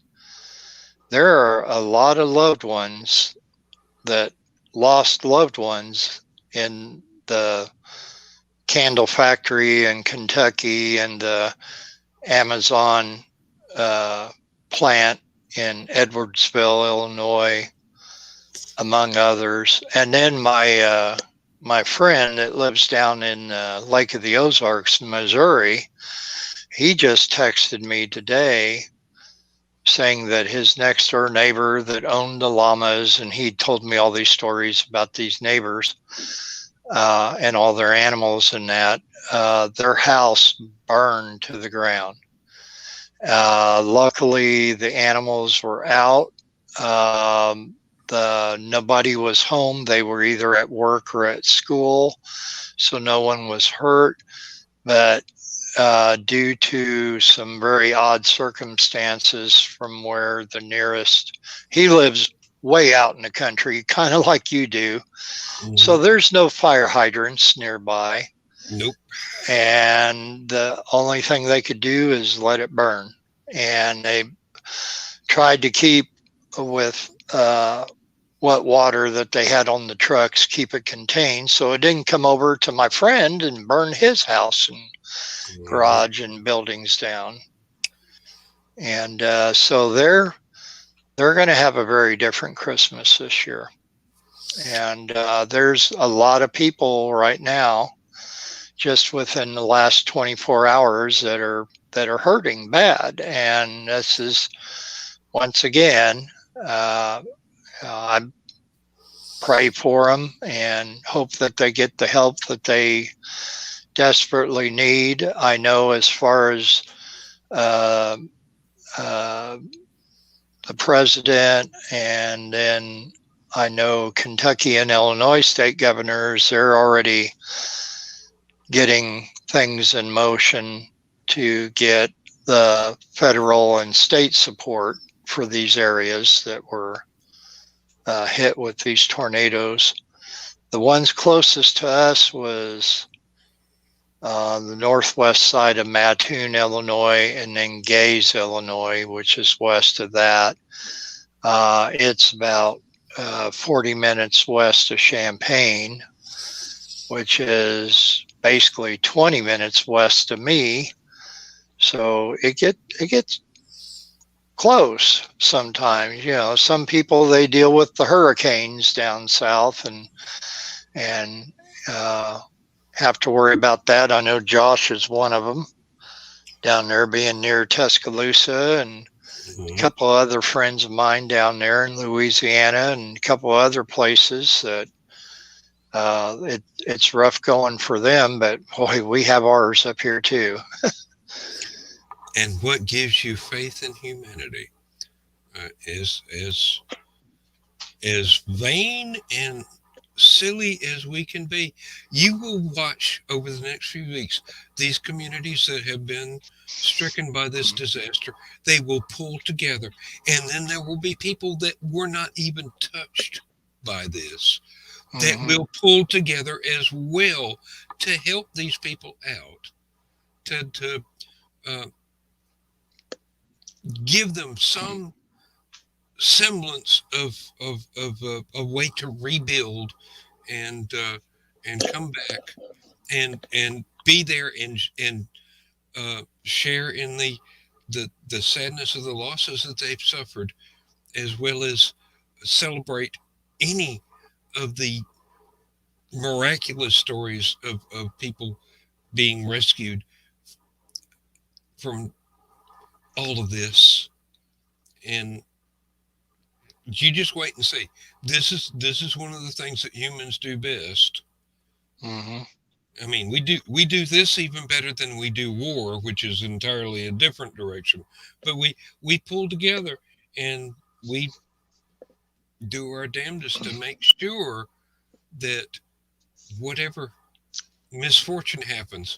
there are a lot of loved ones that lost loved ones in the candle factory in Kentucky and the Amazon plant in Edwardsville, Illinois, among others. And then my friend that lives down in Lake of the Ozarks, Missouri, he just texted me today saying that his next door neighbor that owned the llamas, and he told me all these stories about these neighbors and all their animals and that, their house burned to the ground. Luckily, the animals were out. Nobody was home. They were either at work or at school, so no one was hurt. But due to some very odd circumstances from where the nearest, he lives way out in the country, kind of like you do. So Mhm. there's no fire hydrants nearby. Nope. And the only thing they could do is let it burn. And they tried to keep with what water that they had on the trucks, keep it contained, so it didn't come over to my friend and burn his house and garage and buildings down. And so they're going to have a very different Christmas this year. And there's a lot of people right now, just within the last 24 hours, that are hurting bad. And this is, once again, I pray for them and hope that they get the help that they desperately need. I know, as far as the president, and then I know Kentucky and Illinois state governors, they're already getting things in motion to get the federal and state support for these areas that were hit with these tornadoes. The ones closest to us was the northwest side of Mattoon, Illinois, and then Gaze, Illinois, which is west of that. It's about 40 minutes west of Champaign, which is basically 20 minutes west of me. So it gets close sometimes. You know, some people, they deal with the hurricanes down south and have to worry about that. I know Josh is one of them down there, being near Tuscaloosa, and a couple of other friends of mine down there in Louisiana, and a couple of other places that it's rough going for them, but boy, we have ours up here too. And what gives you faith in humanity is as vain and silly as we can be. You will watch over the next few weeks these communities that have been stricken by this disaster. They will pull together, and then there will be people that were not even touched by this that will pull together as well to help these people out, to give them some semblance of a way to rebuild and come back and be there and share in the sadness of the losses that they've suffered, as well as celebrate any of the miraculous stories of people being rescued from all of this. And you just wait and see. This is one of the things that humans do best. I mean, we do this even better than we do war, which is entirely a different direction. But we pull together and we do our damnedest to make sure that whatever misfortune happens,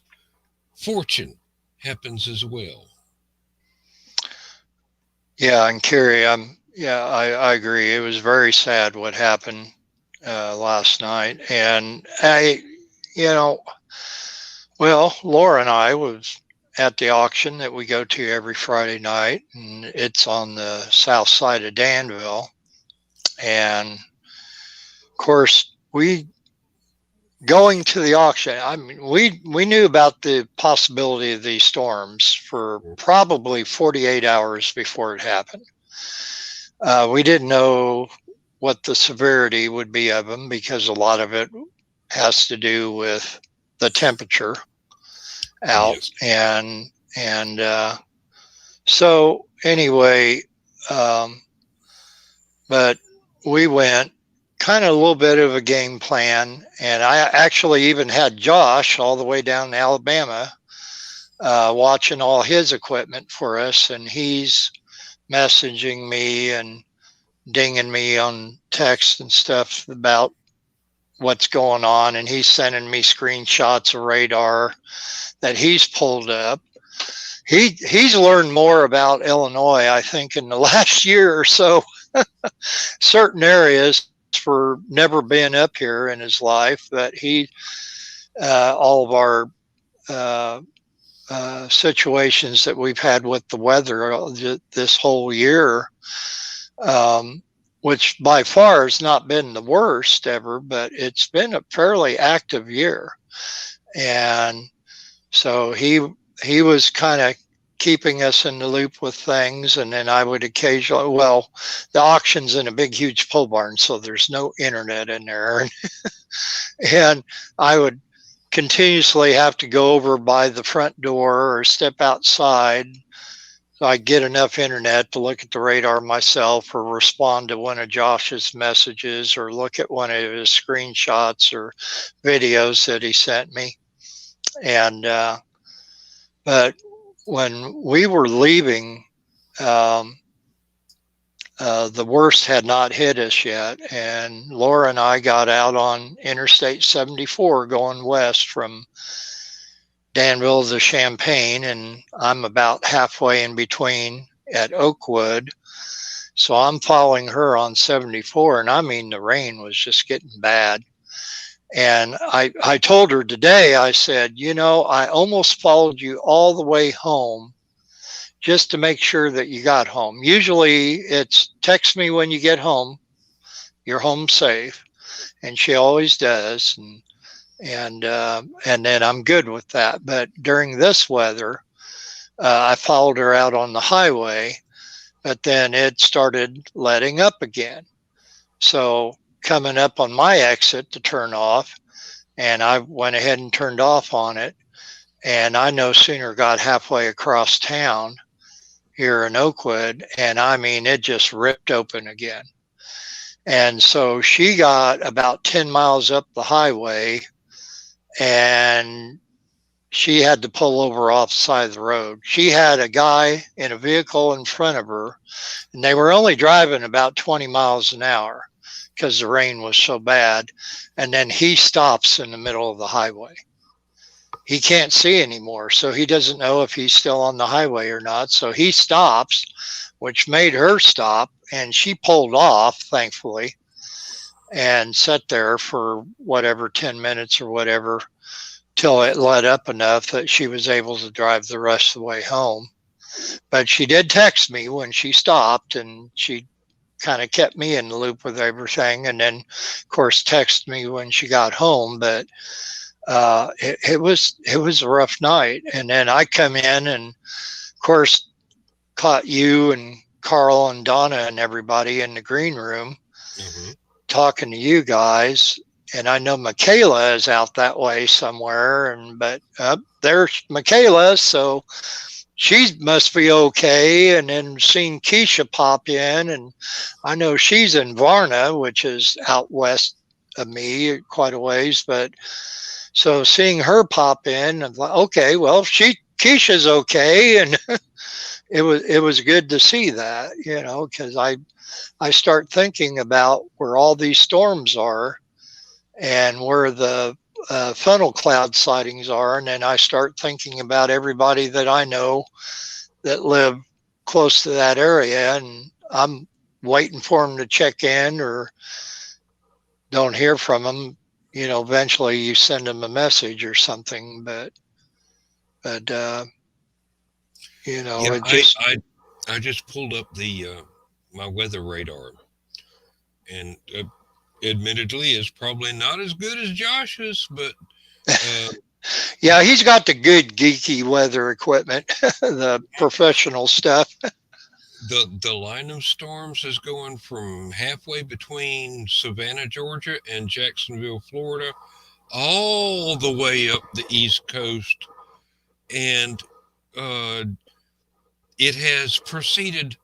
fortune happens as well. Yeah, and Carrie, I agree. It was very sad what happened last night, and Laura and I was at the auction that we go to every Friday night, and it's on the south side of Danville. And of course, going to the auction, I mean, we knew about the possibility of these storms for probably 48 hours before it happened. We didn't know what the severity would be of them, because a lot of it has to do with the temperature out. Yes. And so anyway, but we went kind of a little bit of a game plan, and I actually even had Josh all the way down in Alabama watching all his equipment for us, and he's messaging me and dinging me on text and stuff about what's going on, and he's sending me screenshots of radar that he's pulled up. He's learned more about Illinois, I think, in the last year or so. Certain areas for never being up here in his life, but all of our situations that we've had with the weather this whole year, which by far has not been the worst ever, but it's been a fairly active year. And so he was kind of keeping us in the loop with things. And then I would occasionally, well, the auction's in a big, huge pole barn, so there's no internet in there. And I would continuously have to go over by the front door or step outside so I get enough internet to look at the radar myself or respond to one of Josh's messages or look at one of his screenshots or videos that he sent me. And but when we were leaving, the worst had not hit us yet, and Laura and I got out on Interstate 74 going west from Danville to Champaign, and I'm about halfway in between at Oakwood. So I'm following her on 74, and I mean, the rain was just getting bad. And I told her today, I said, you know, I almost followed you all the way home just to make sure that you got home. Usually it's text me when you get home, you're home safe. And she always does. And then I'm good with that. But during this weather, I followed her out on the highway, but then it started letting up again. So coming up on my exit to turn off, and I went ahead and turned off on it. And I no sooner got halfway across town here in Oakwood, and I mean, it just ripped open again. And so she got about 10 miles up the highway, and she had to pull over off the side of the road. She had a guy in a vehicle in front of her, and they were only driving about 20 miles an hour because the rain was so bad. And then he stops in the middle of the highway. He can't see anymore, so he doesn't know if he's still on the highway or not. So he stops, which made her stop, and she pulled off, thankfully, and sat there for whatever, 10 minutes or whatever, till it let up enough that she was able to drive the rest of the way home. But she did text me when she stopped, and she kind of kept me in the loop with everything, and then, of course, texted me when she got home. But it was a rough night. And then I come in and, of course, caught you and Carl and Donna and everybody in the green room talking to you guys. And I know Michaela is out that way somewhere, but there's Michaela, so she must be okay. And then seeing Keisha pop in, and I know she's in Varna, which is out west of me quite a ways, but so seeing her pop in, I'm like, okay, well, Keisha's okay, and it was good to see that, you know, because I start thinking about where all these storms are and where the funnel cloud sightings are, and then I start thinking about everybody that I know that live close to that area, and I'm waiting for them to check in or don't hear from them. You know, eventually you send them a message or something, but you know, Yeah, it just, I just pulled up the my weather radar, and admittedly, it's probably not as good as Josh's, but yeah, he's got the good geeky weather equipment, the professional stuff. the line of storms is going from halfway between Savannah, Georgia, and Jacksonville, Florida, all the way up the East Coast, and it has proceeded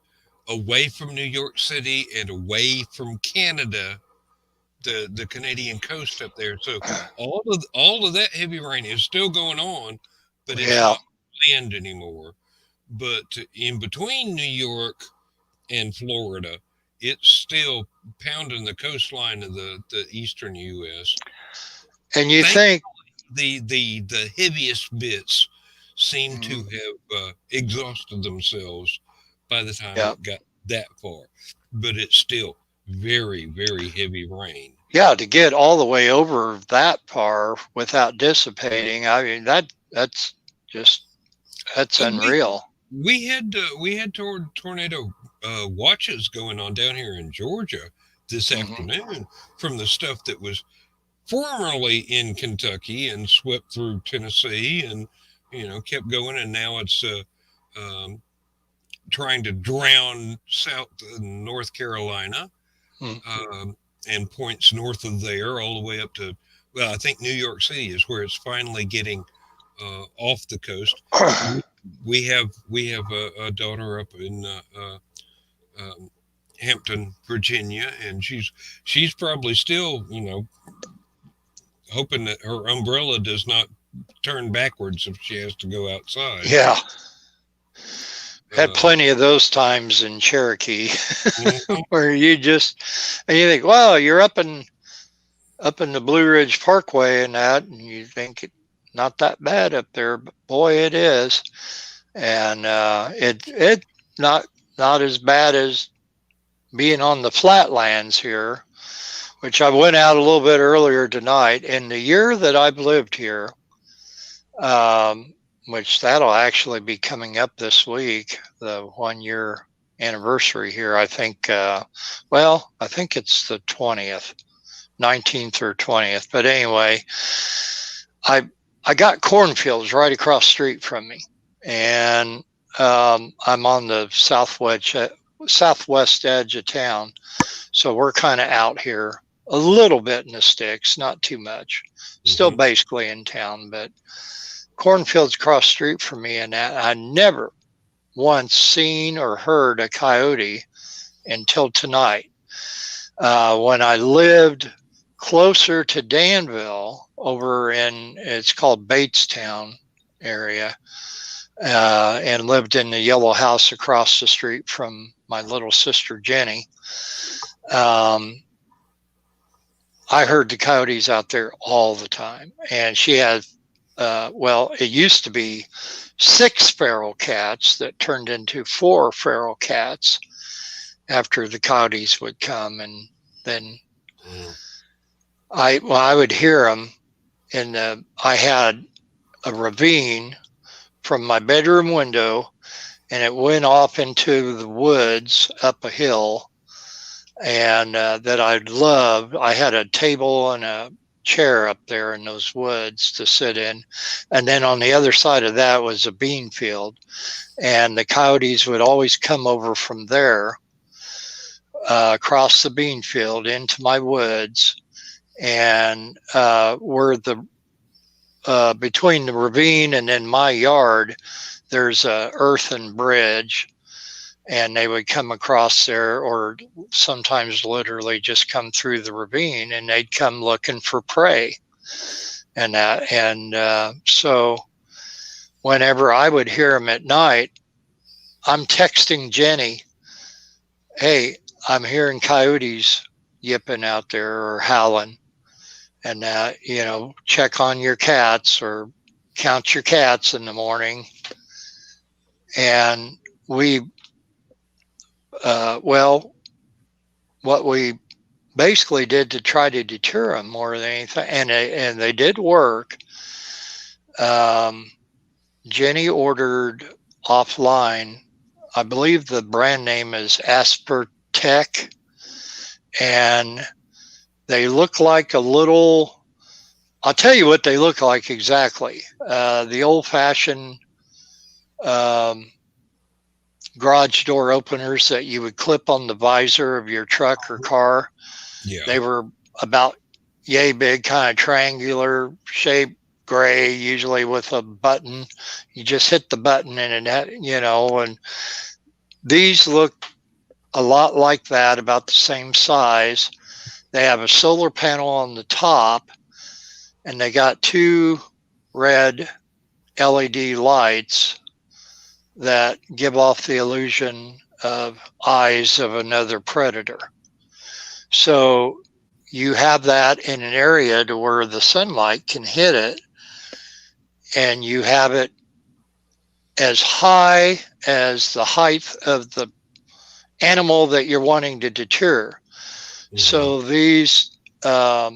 away from New York City and away from Canada, the Canadian coast up there. So all of that heavy rain is still going on, but it's Yeah. not wind anymore. But in between New York and Florida, it's still pounding the coastline of the eastern U.S. And you think, The heaviest bits seem to mm, have exhausted themselves by the time yeah, it got that far, but it's still very, very heavy rain. yeah, to get all the way over that far without dissipating, I mean, that's just, that's And unreal. we had tornado watches going on down here in Georgia this Hmm. afternoon from the stuff that was formerly in Kentucky and swept through Tennessee and kept going, and now it's um, trying to drown South and North Carolina, um, and points north of there all the way up to, well, I think New York City is where it's finally getting off the coast. We have a daughter up in um, Hampton, Virginia, and she's probably still hoping that her umbrella does not turn backwards if she has to go outside. Yeah, had Uh, plenty of those times in Cherokee mhm, where and you think, well, you're up in the Blue Ridge Parkway and that, and you think not that bad up there, but boy, it is. And it not not as bad as being on the flatlands here, which I went out a little bit earlier tonight. In the year that I've lived here, um, which that'll actually be coming up this week, the 1 year anniversary here. I think, I think it's the 20th, 19th or 20th. But anyway, I I got cornfields right across the street from me, and I'm on the southwest edge of town, so we're kind of out here a little bit in the sticks, not too much. Still mhm. basically in town, but cornfields across the street from me, and I never once seen or heard a coyote until tonight. When I lived closer to Danville, over in it's called Batestown area, and lived in the yellow house across the street from my little sister Jenny. Um, I heard the coyotes out there all the time, and she had it used to be six feral cats that turned into four feral cats after the coyotes would come, and then Mm. I would hear them I had a ravine from my bedroom window, and it went off into the woods up a hill, and that I loved. I had a table and a chair up there in those woods to sit in, and then on the other side of that was a bean field, and the coyotes would always come over from there, across the bean field into my woods, and where the between the ravine and then my yard, there's a earthen bridge, and they would come across there, or sometimes literally just come through the ravine, and they'd come looking for prey, so whenever I would hear them at night, I'm texting Jenny, "Hey, I'm hearing coyotes yipping out there or howling, and check on your cats or count your cats in the morning." And we, well, what we basically did to try to deter them more than anything, and they did work. Um, Jenny ordered offline. I believe the brand name is Aspertech, and they look like a little. I'll tell you what they look like exactly. The old-fashioned um, garage door openers that you would clip on the visor of your truck or car. Yeah. They were about yay big, kind of triangular shape, gray, usually with a button. You just hit the button and these look a lot like that, about the same size. They have a solar panel on the top, and they got two red LED lights that give off the illusion of eyes of another predator. So you have that in an area to where the sunlight can hit it, and you have it as high as the height of the animal that you're wanting to deter. Hmm. So these, I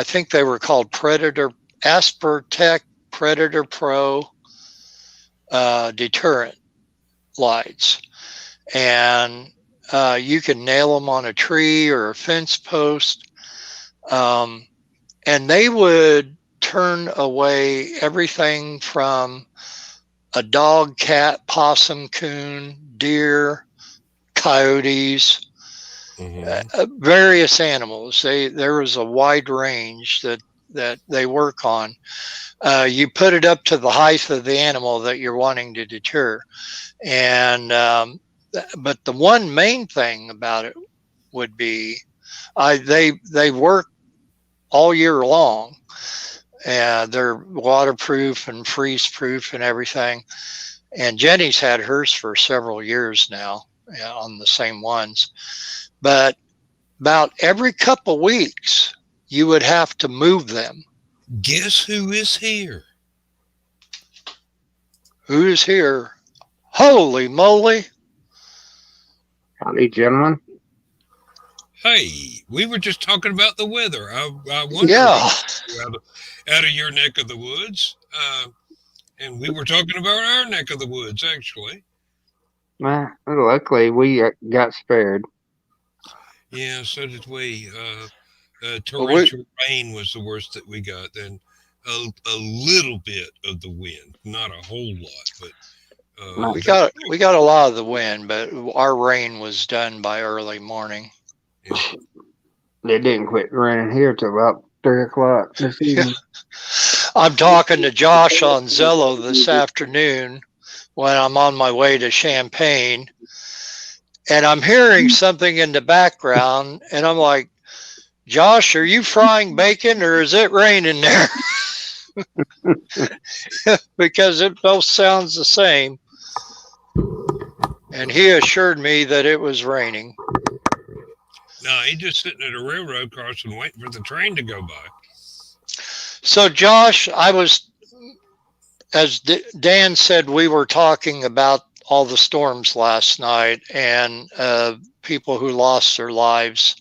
think they were called Predator Aspertech Predator Pro. deterrent lights, and you can nail them on a tree or a fence post, and they would turn away everything from a dog, cat, possum, coon, deer, coyotes, various animals. There was a wide range that they work on. You put it up to the height of the animal that you're wanting to deter, and but the one main thing about it would be they work all year long. And they're waterproof and freeze proof and everything. And Jenny's had hers for several years now, on the same ones. But about every couple weeks, you would have to move them. Guess who is here? Who's here? Holy moly. Howdy, gentlemen. Hey, we were just talking about the weather. I wonder out of your neck of the woods. And we were talking about our neck of the woods, actually. Well, luckily, we got spared. Yeah, so did we. Torrential rain was the worst that we got. Then a little bit of the wind, not a whole lot, but we got a lot of the wind, but our rain was done by early morning. Yeah. It didn't quit raining here till about 3 o'clock this evening. I'm talking to Josh on Zello this afternoon when I'm on my way to Champaign, and I'm hearing something in the background, and I'm like, Josh, are you frying bacon or is it raining there? Because it both sounds the same. And he assured me that it was raining. No, he's just sitting at a railroad crossing waiting for the train to go by. So, Josh, as Dan said, we were talking about all the storms last night and people who lost their lives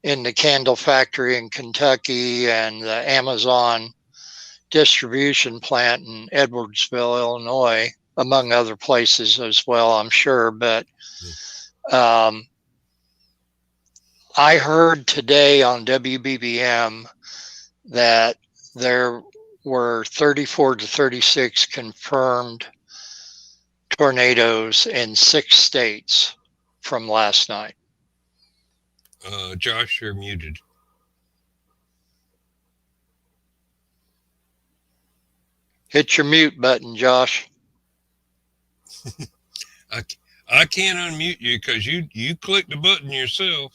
in the candle factory in Kentucky and the Amazon distribution plant in Edwardsville, Illinois, among other places as well, I'm sure. But I heard today on WBBM that there were 34 to 36 confirmed tornadoes in 6 states from last night. Josh, you're muted. Hit your mute button, Josh. I can't unmute you because you clicked the button yourself.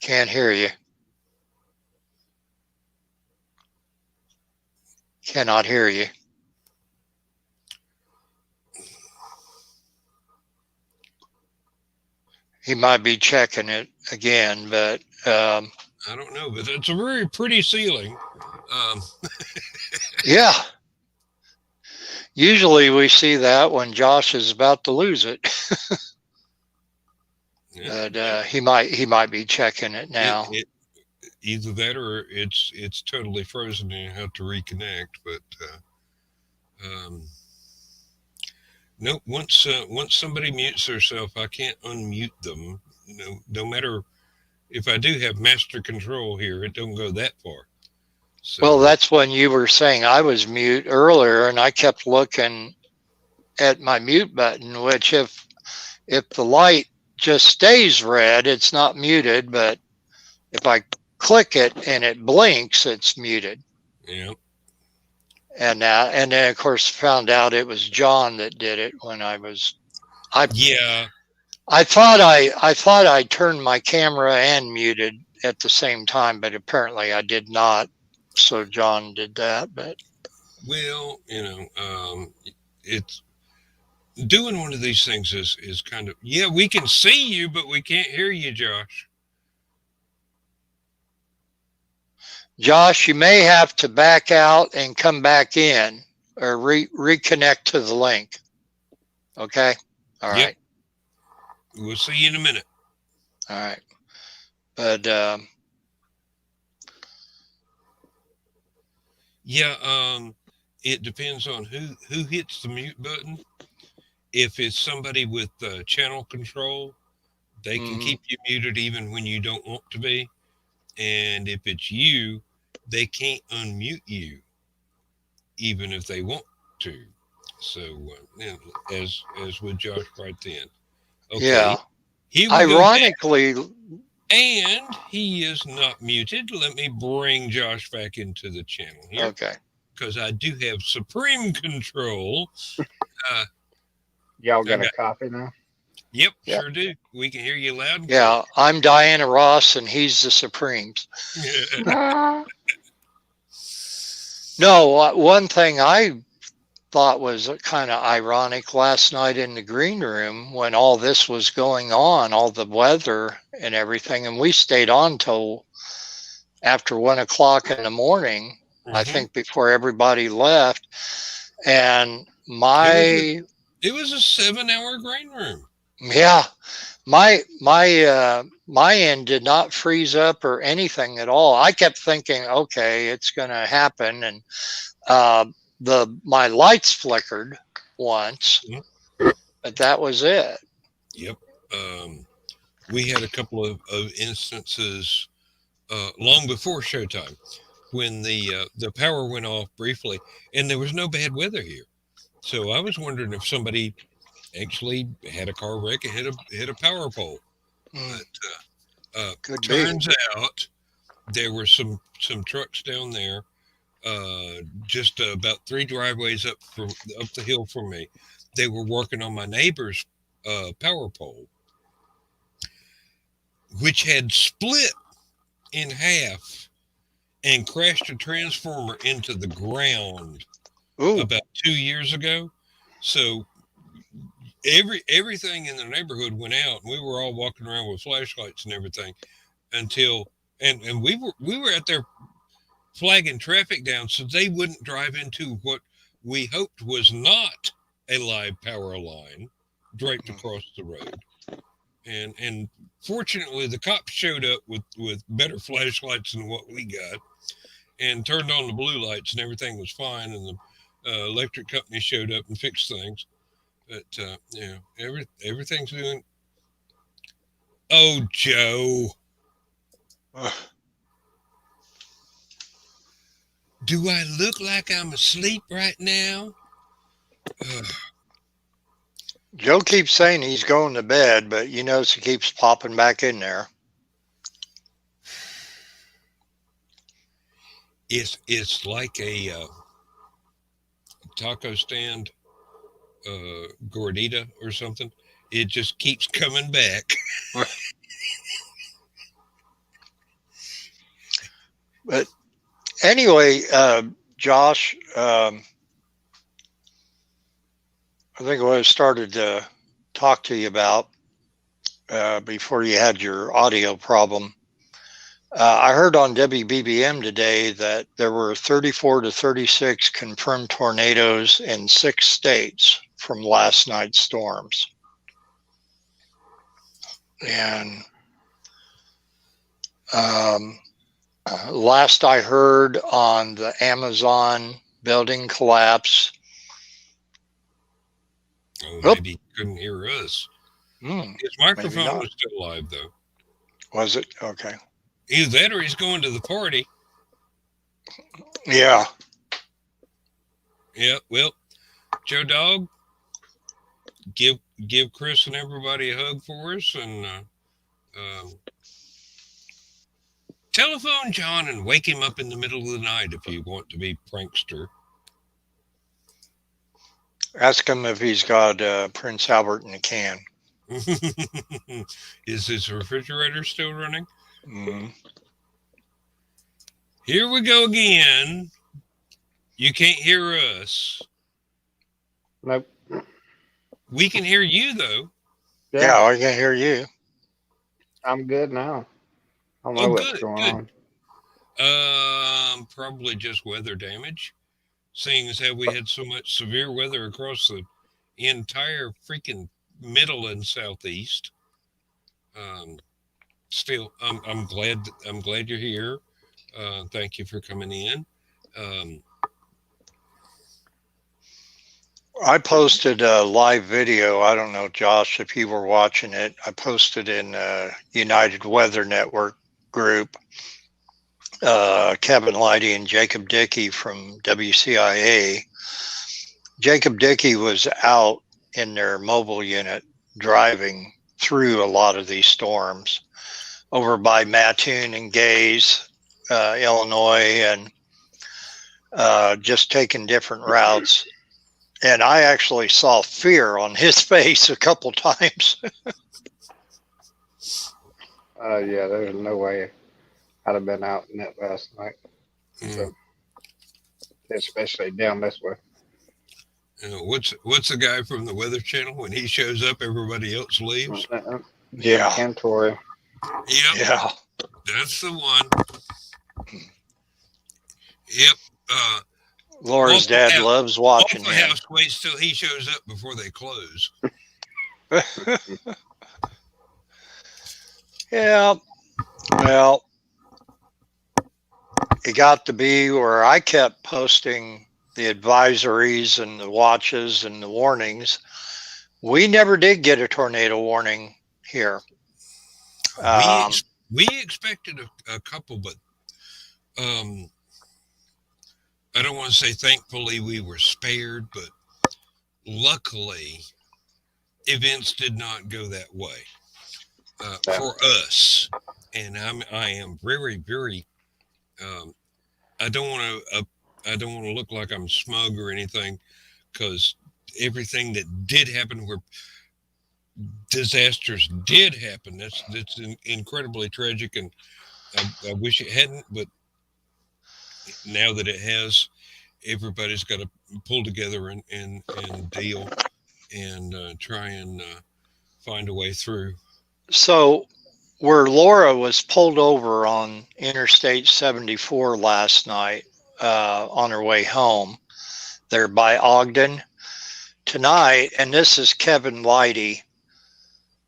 Can't hear you. Cannot hear you. He might be checking it again, but I don't know, but it's a very pretty ceiling. Yeah. Usually we see that when Josh is about to lose it. Yeah. But he might be checking it now. Either that or it's totally frozen and you have to reconnect. But no, once somebody mutes themselves, I can't unmute them. No matter if I do have master control here, it don't go that far. So, well, that's when you were saying I was mute earlier, and I kept looking at my mute button, which if the light just stays red, it's not muted, but if I click it and it blinks, it's muted. Yeah. And then of course found out it was John that did it when I thought I turned my camera and muted at the same time, but apparently I did not. So John did that. But well, it's doing one of these things is kind of, yeah, we can see you, but we can't hear you, Josh. Josh, you may have to back out and come back in or reconnect to the link. Okay. All right. We'll see you in a minute. All right. But Yeah, it depends on who hits the mute button. If it's somebody with channel control, they can Hmm. keep you muted even when you don't want to be. And if it's you, they can't unmute you even if they want to. So, as with Josh right then. Okay, Yeah. here we go back, Ironically, and he is not muted. Let me bring Josh back into the channel here okay. because I do have supreme control. Uh, Y'all I got a got, copy now? yep, Yeah. sure do. We can hear you loud and clear. Yeah. I'm Diana Ross and he's the Supremes. Ah, No, one thing I thought was kind of ironic last night in the green room when all this was going on, all the weather and everything, and we stayed on till after 1 o'clock in the morning, I Hmm. think before everybody left. And It was a my, it was a 7 hour green room. yeah, my end did not freeze up or anything at all. I kept thinking, okay, it's going to happen, and uh, the my lights flickered once, Mhm. but that was it. Yep. We had a couple of instances long before showtime when the power went off briefly, and there was no bad weather here. So I was wondering if somebody actually had a car wreck and hit a power pole. Mm, But could be. turns out there were some trucks down there, just about three driveways up the hill from me. They were working on my neighbor's power pole, which had split in half and crashed a transformer into the ground Ooh, about 2 years ago. So everything in the neighborhood went out, and we were all walking around with flashlights and everything until and we were out there flagging traffic down so they wouldn't drive into what we hoped was not a live power line draped mm, across the road. And fortunately, the cops showed up with better flashlights than what we got and turned on the blue lights, and everything was fine. And the electric company showed up and fixed things. But everything's doing. Oh, Joe, ugh. do I look like I'm asleep right now? Joe keeps saying he's going to bed, but you notice he keeps popping back in there. It's like a taco stand gordita or something. It just keeps coming back. But anyway, Josh, I think what I started to talk to you about before you had your audio problem. I heard on WBBM today that there were 34 to 36 confirmed tornadoes in 6 states from last night's storms. And um, last I heard on the Amazon building collapse, Oh, oh, maybe he couldn't hear us. His maybe microphone not. was still live though. Was it? Okay. Either that or he's going to the party. Yeah. Yeah. Well, Joe Dog, give give Chris and everybody a hug for us, and um, telephone John and wake him up in the middle of the night if you want to be prankster. Ask him if he's got Prince Albert in a can. Is his refrigerator still running? Mm. Here we go again. You can't hear us. nope. We can hear you though. Yeah, Yeah, I can hear you. I'm good now. I don't Oh, know what's good, going good. on. Probably just weather damage, seeing as how we had so much severe weather across the entire freaking middle and southeast. Um, Still, I'm glad you're here. Thank you for coming in. Um, I posted a live video. I don't know, Josh, if you were watching it. I posted in United Weather Network group. Kevin Lighty and Jacob Dickey from WCIA. Jacob Dickey was out in their mobile unit driving through a lot of these storms over by Mattoon and Gaze, Illinois, and just taking different routes. And I actually saw fear on his face a couple times. Yeah, there's no way I'd have been out in it last night. So, especially down this way. What's the guy from the Weather Channel? When he shows up, everybody else leaves. Jim Cantori. Yep. Yeah. That's the one. Yep. Laura's dad loves watching him. House waits till he shows up before they close. Yeah. Well, it got to be where I kept posting the advisories and the watches and the warnings. We never did get a tornado warning here. We expected a couple, but I don't want to say thankfully we were spared, but luckily events did not go that way for us. And I am very, very. I don't want to look like I'm smug or anything, because everything that did happen, where disasters did happen, that's incredibly tragic, and I wish it hadn't, but now that it has, everybody's got to pull together and deal and try and find a way through. So where Laura was pulled over on Interstate 74 last night on her way home there by Ogden tonight, and this is Kevin Lighty.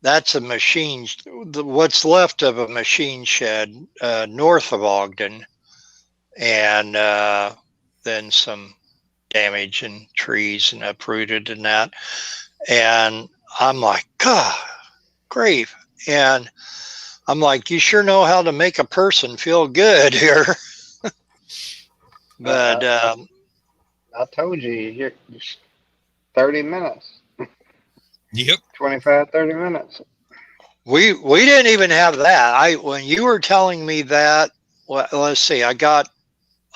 That's a machine, what's left of a machine shed north of Ogden, and then some damage and trees and uprooted and that. And I'm like, God, grief. And I'm like, you sure know how to make a person feel good here. But I told you, you're 30 minutes. Yep. 25, 30 minutes. We didn't even have that. When you were telling me that, well, let's see, I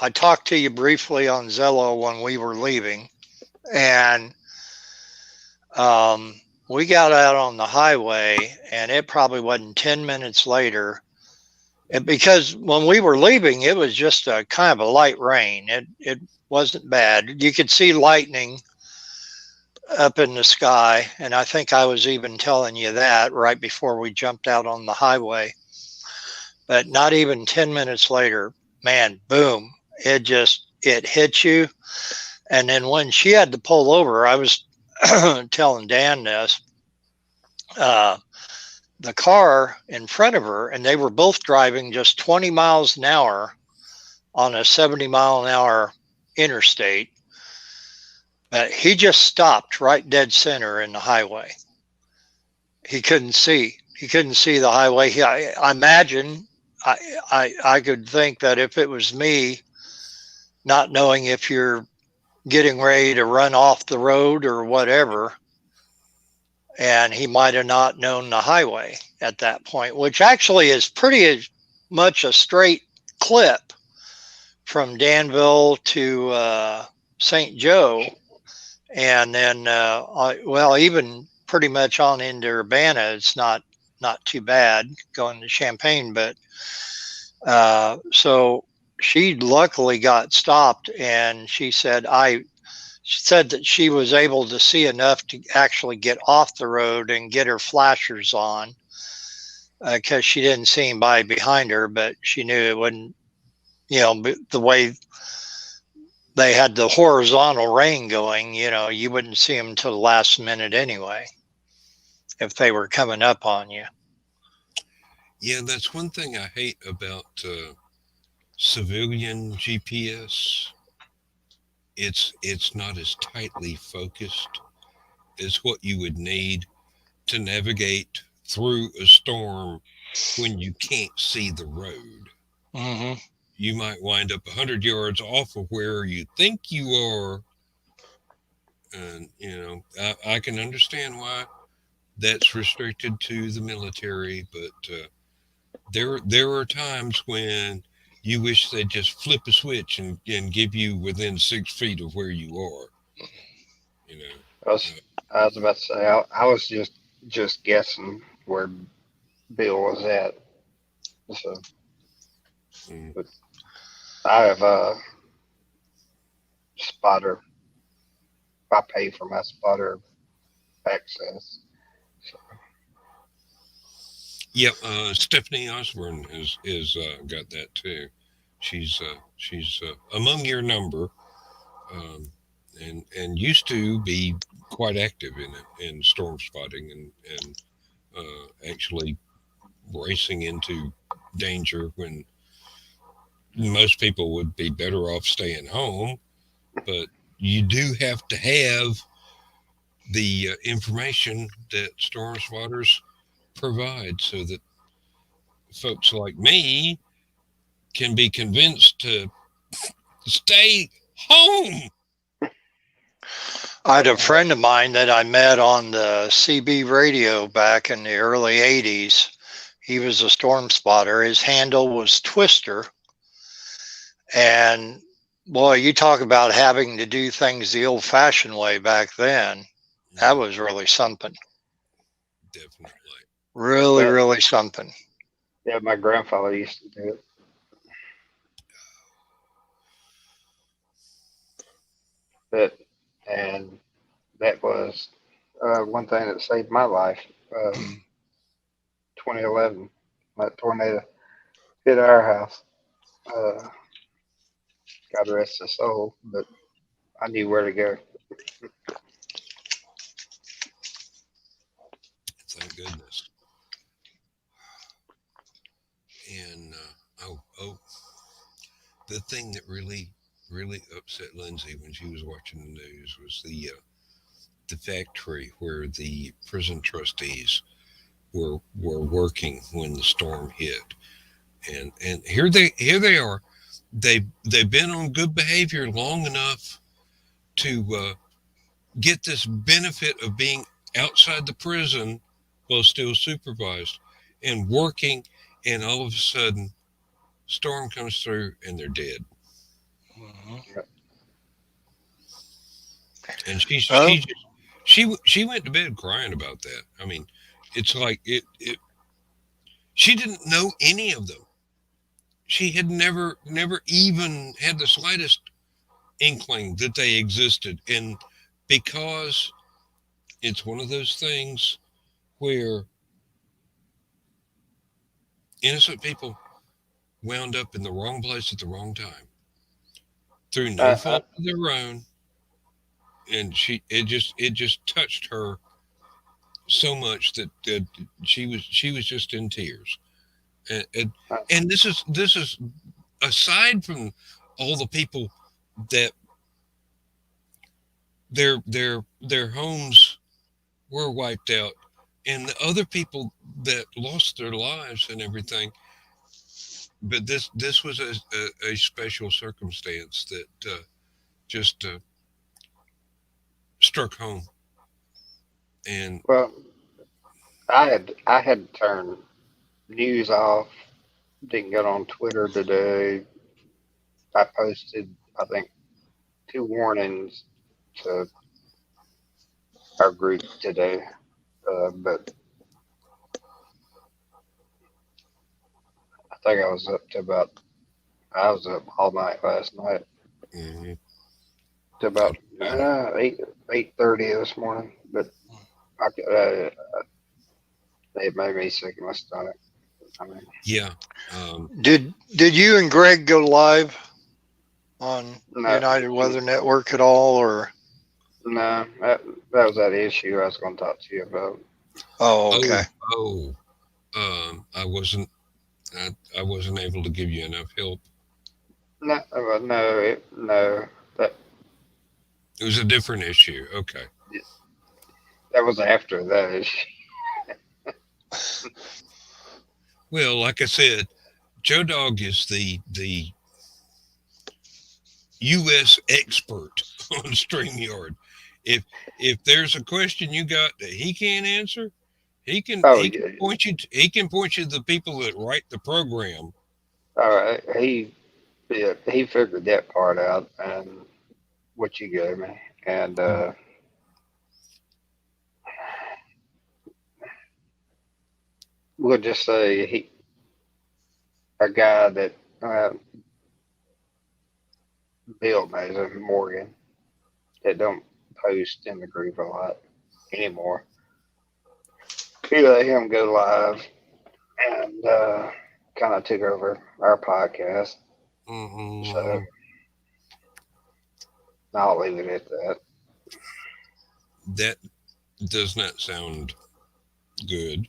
talked to you briefly on Zello when we were leaving, and we got out on the highway, and it probably wasn't 10 minutes later, because when we were leaving, it was just a kind of a light rain. It wasn't bad. You could see lightning up in the sky, and I think I was even telling you that right before we jumped out on the highway. But not even 10 minutes later, man, boom, it hit you. And then when she had to pull over, I was telling Dan this, the car in front of her, and they were both driving just 20 miles an hour on a 70-mile-an-hour interstate. But he just stopped right dead center in the highway. He couldn't see. He couldn't see the highway. I imagine, I could think that if it was me, not knowing if you're getting ready to run off the road or whatever, and he might have not known the highway at that point, which actually is pretty much a straight clip from Danville to St. Joe. And then, well, even pretty much on into Urbana, it's not too bad going to Champaign. But so she luckily got stopped, and she said that she was able to see enough to actually get off the road and get her flashers on, because she didn't see anybody behind her, but she knew it wouldn't, the way they had the horizontal rain going, you wouldn't see them until the last minute anyway, if they were coming up on you. Yeah, that's one thing I hate about civilian GPS. it's not as tightly focused as what you would need to navigate through a storm when you can't see the road. Hmm. You might wind up 100 yards off of where you think you are. And, I can understand why that's restricted to the military, but there are times when you wish they'd just flip a switch and give you within 6 feet of where you are. You know, I was, I was about to say, I was just guessing where Bill was at. So, mm, but I have a spotter. I pay for my spotter access. So, yep. Stephanie Osborne is got that too. She's among your number, um, and used to be quite active in storm spotting and actually racing into danger when most people would be better off staying home. But you do have to have the information that storm spotters provide so that folks like me can be convinced to stay home. I had a friend of mine that I met on the CB radio back in the early 80s. He was a storm spotter. His handle was Twister. And boy, you talk about having to do things the old fashioned way back then. That Mm, was really something. definitely. Really, but really something. yeah, my grandfather used to do it. And that was one thing that saved my life. 2011, that tornado hit our house. Uh, God rest his soul, but I knew where to go. Thank goodness. And the thing that really upset Lindsay when she was watching the news was the factory where the prison trustees were working when the storm hit. And here they are. They've been on good behavior long enough to get this benefit of being outside the prison while still supervised and working, and all of a sudden storm comes through and they're dead. Mhm. And Well, she went to bed crying about that. I mean, it's like it she didn't know any of them. She had never even had the slightest inkling that they existed. And because it's one of those things where innocent people wound up in the wrong place at the wrong time through no I, fault of their own, and it just touched her so much that she was just in tears. I, And this is aside from all the people that their homes were wiped out, and the other people that lost their lives and everything. But this was a special circumstance that just struck home. And well, I had turned news off. Didn't get on Twitter today. I posted, I think, two warnings to our group today. But I think I was up all night last night mhm, to I about don't blame you. 8:30 this morning. But it made me sick in my stomach. I mean, Yeah. Um, did you and Greg go live on no, United Weather Network at all, or? no, that was that issue I was going to talk to you about. Oh, oh, okay. oh. I wasn't. I wasn't able to give you enough help. No, no, that. It was a different issue. Okay. That was after that issue. Well, like I said, Joe Dog is the U.S. expert on StreamYard. If there's a question you got that he can't answer, Oh he can yeah. point you to the people that write the program. All right. He figured that part out and what you gave me. And we'll just say a guy that Bill knows him, Morgan, that don't post in the group a lot anymore. He let him go live and kind of took over our podcast. So Mm-hmm. I'll leave it at that. That does not sound good,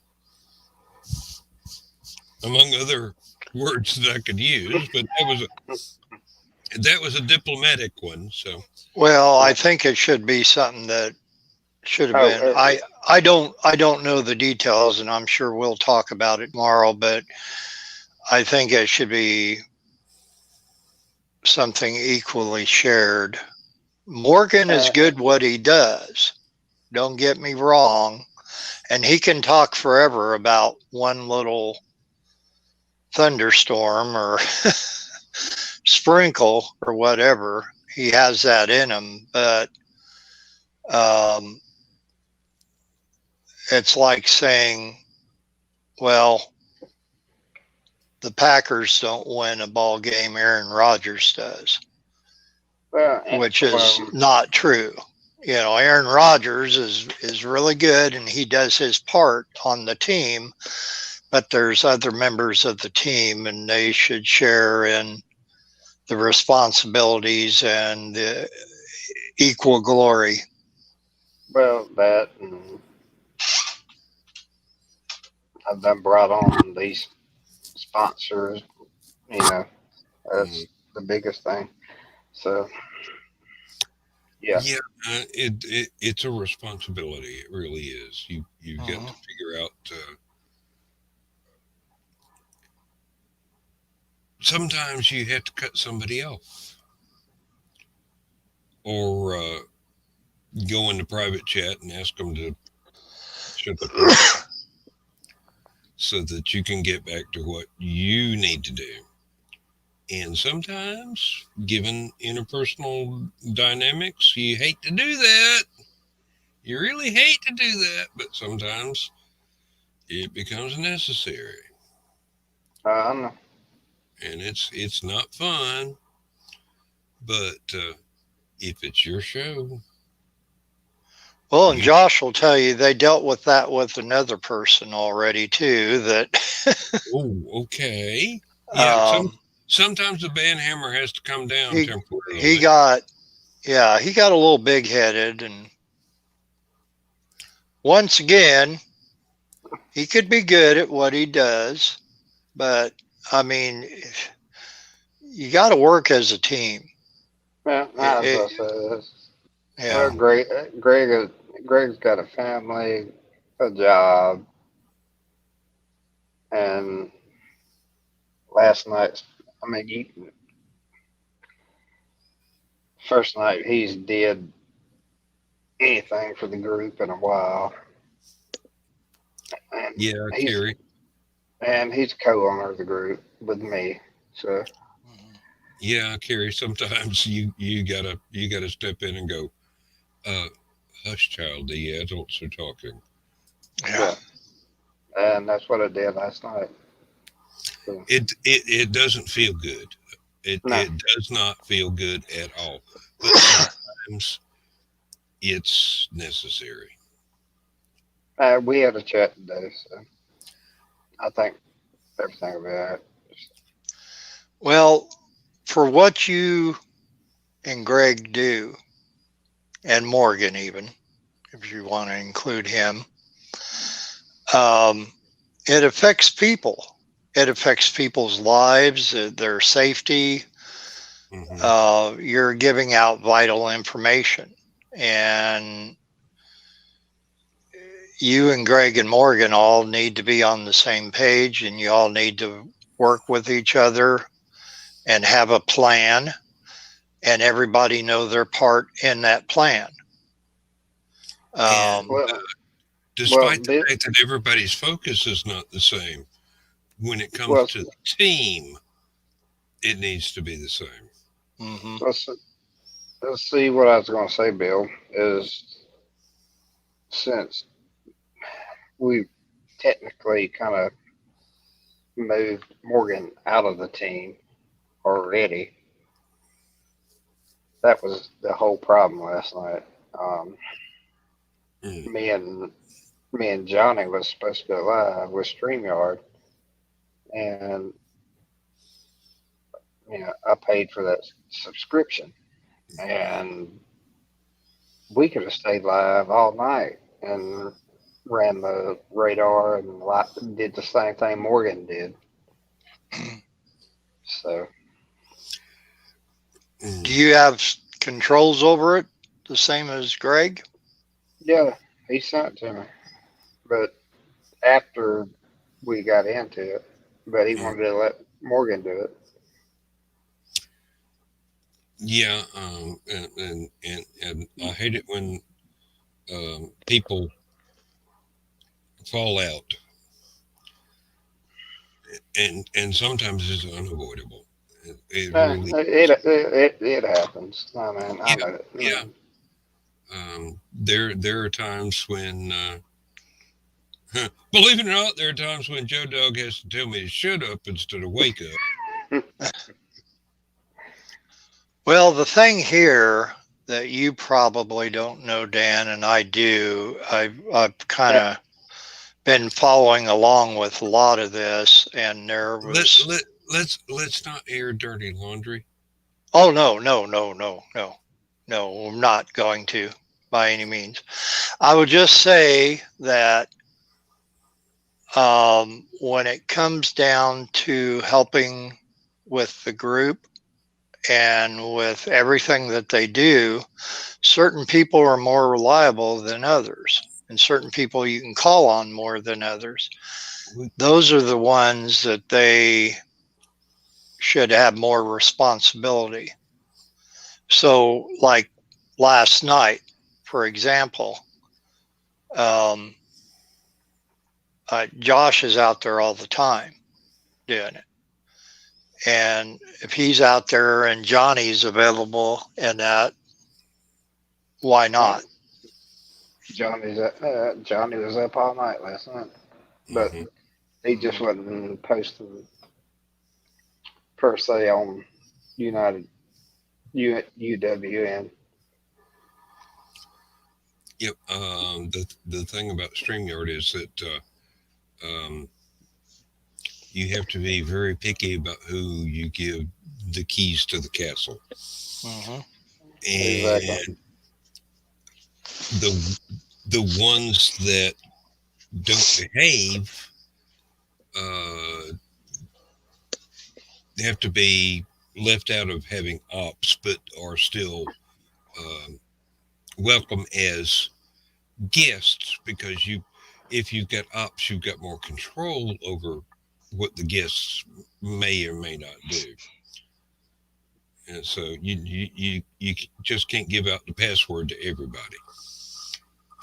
among other words that I could use, but that was a diplomatic one. So Well, I think it should be something that should have Oh, been. I don't know the details, and I'm sure we'll talk about it tomorrow. But I think it should be something equally shared. Morgan is good what he does. Don't get me wrong, and he can talk forever about one little thunderstorm or sprinkle or whatever. He has that in him, but um, it's like saying, well, the Packers don't win a ball game, Aaron Rodgers does, which is not true. You know, Aaron Rodgers is really good and he does his part on the team, but there's other members of the team and they should share in the responsibilities and the equal glory. well, that and I've done brought on these sponsors. You know, that's the biggest thing. So yeah. yeah, it's a responsibility. It really is. You've got to figure out. Sometimes you have to cut somebody off, or go into private chat and ask them to shut the fuck up, so that you can get back to what you need to do. And sometimes, given interpersonal dynamics, you hate to do that. You really hate to do that, but sometimes it becomes necessary, I know. and it's not fun. But if it's your show, Well, and Josh will tell you they dealt with that with another person already too. That okay, yeah. Sometimes the band hammer has to come down temporarily. He got a little big headed, and once again, he could be good at what he does, but I mean, you got to work as a team. Yeah, that's what I say. Yeah. Well, Greg's got a family, a job, and last night, I mean, first night he's did anything for the group in a while. And yeah, Terry. And he's co-owner of the group with me, so. Yeah, Carrie. Sometimes you gotta step in and go, hush, child. The adults are talking. Yeah. And that's what I did last night. So. It doesn't feel good. It does not feel good at all. But sometimes it's necessary. We had a chat today, so I think everything will be all right. Well, for what you and Greg do, and Morgan even, if you want to include him, it affects people. It affects people's lives, their safety. you're giving out vital information. And you and Greg and Morgan all need to be on the same page, and you all need to work with each other and have a plan, and everybody know their part in that plan. And Well, despite the fact that everybody's focus is not the same, when it comes well, to the team, it needs to be the same. mhm. let's see what I was going to say, Bill, is since we technically kind of moved Morgan out of the team already, that was the whole problem last night. Mm. Me and Johnny was supposed to go live with StreamYard, and I paid for that subscription, and we could have stayed live all night and ran the radar and did the same thing Morgan did. So, Do you have controls over it the same as Greg? yeah, he sent it to me, but after we got into it, but he wanted to let Morgan do it. Yeah, and I hate it when people fall out, and sometimes it's unavoidable. It really, It happens. I mean, I yeah, know it. yeah. There are times when, believe it or not, there are times when Joe Dog has to tell me to shut up instead of wake up. Well, the thing here that you probably don't know, Dan, and I do, I've kind of been following along with a lot of this, and there was. Let's not air dirty laundry. Oh, no, no, no, no, no, no, I'm not going to by any means. I would just say that when it comes down to helping with the group and with everything that they do, certain people are more reliable than others, and certain people you can call on more than others. Those are the ones that they should have more responsibility. So, like last night, for example, um, Josh is out there all the time doing it. And if he's out there and Johnny's available and that, why not? Johnny was up all night last night, but Mhm. he just wasn't posting per se on United UWN. Yep. The thing about StreamYard is that um, you have to be very picky about who you give the keys to the castle, Mm-hmm. Exactly. and the ones that don't behave have to be left out of having ops, but are still um, welcome as guests, because if you've got ops, you've got more control over what the guests may or may not do. And so you just can't give out the password to everybody.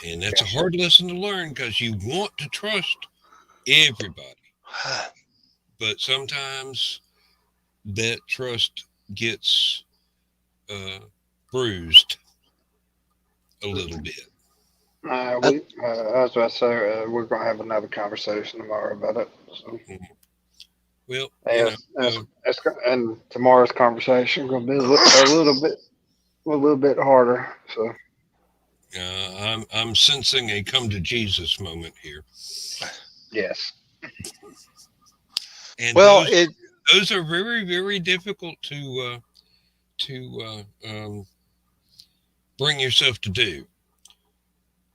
And that's a hard lesson to learn, because you want to trust everybody. But sometimes that trust gets bruised a little bit. As I say, we're gonna have another conversation tomorrow about it. So, Well, and tomorrow's conversation gonna be a little bit harder. So, I'm sensing a come to Jesus moment here. yes. And Well, those are very, very difficult to bring yourself to do,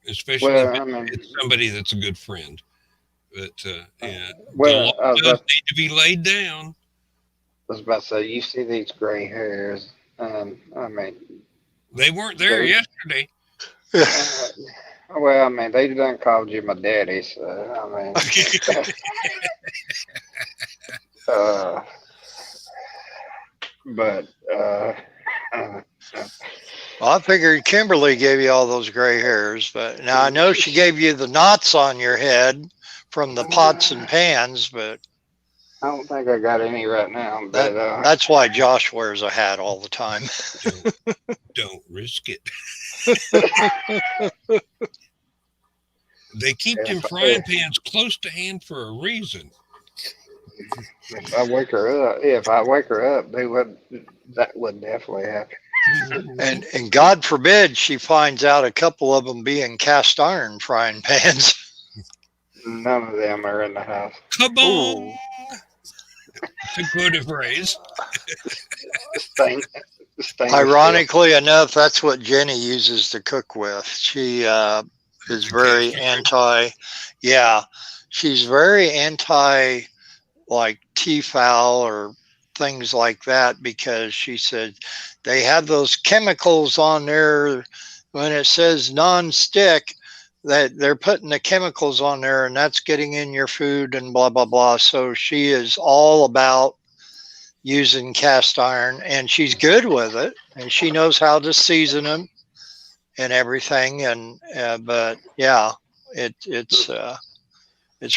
especially if it's somebody that's a good friend. But the law does need to be laid down. was about to say, you see these gray hairs, and I mean, They weren't there they're, yesterday. uh, well, I mean, they done called you my daddy, so I mean, uh, but uh, Well, I figured Kimberly gave you all those gray hairs, but now I know she gave you the knots on your head from the pots and pans, but I don't think I got any right now. But that's why Josh wears a hat all the time. Don't risk it. They keep them frying pans close to hand for a reason. if I wake her up, that would definitely happen. And God forbid she finds out a couple of them being cast iron frying pans. None of them are in the house. Kaboom! To quote a phrase. Ironically enough, that's what Jenny uses to cook with. She is very anti. Yeah, she's very anti like Tefal or things like that, because she said they have those chemicals on there when it says non-stick, that they're putting the chemicals on there and that's getting in your food and blah blah blah. So she is all about using cast iron, and she's good with it, and she knows how to season them and everything. And but yeah, it's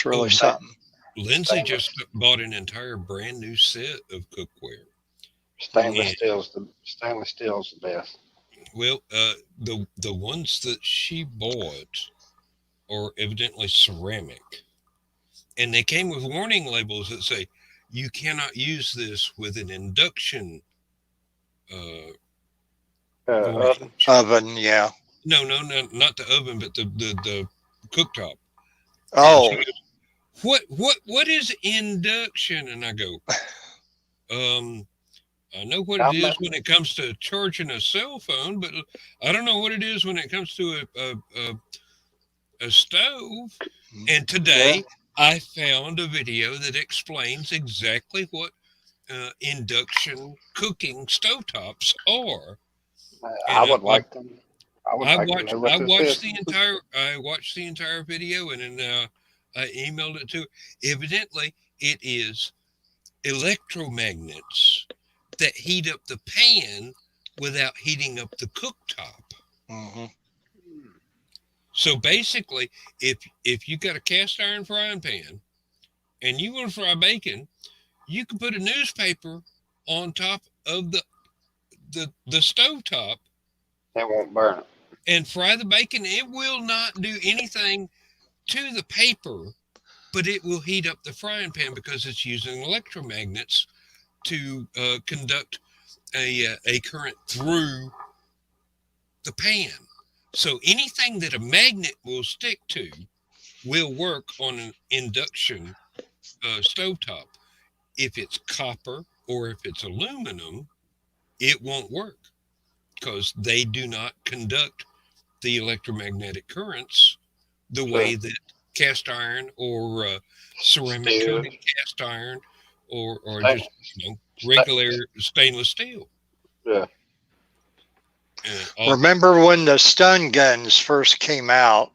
really something. Lindsay just bought an entire brand new set of cookware. Stainless steel's the best. Well, the ones that she bought are evidently ceramic, and they came with warning labels that say you cannot use this with an induction oven. Yeah. No, not the oven, but the cooktop. Oh. What is induction? And I go, I know what it is when it comes to charging a cell phone, but I don't know what it is when it comes to a stove. And today I found a video that explains exactly what induction cooking stovetops are. I would like them. I watched the entire video, and then I emailed it to her. Evidently, it is electromagnets that heat up the pan without heating up the cooktop. Mm-hmm. So basically, if you got a cast iron frying pan and you want to fry bacon, you can put a newspaper on top of the stovetop. That won't burn it. And fry the bacon. It will not do anything to the paper, but it will heat up the frying pan because it's using electromagnets to conduct a current through the pan. So anything that a magnet will stick to will work on an induction stovetop. If it's copper or if it's aluminum, it won't work because they do not conduct the electromagnetic currents the way that cast iron or ceramic coated cast iron or just regular stainless steel. Yeah. Remember when the stun guns first came out,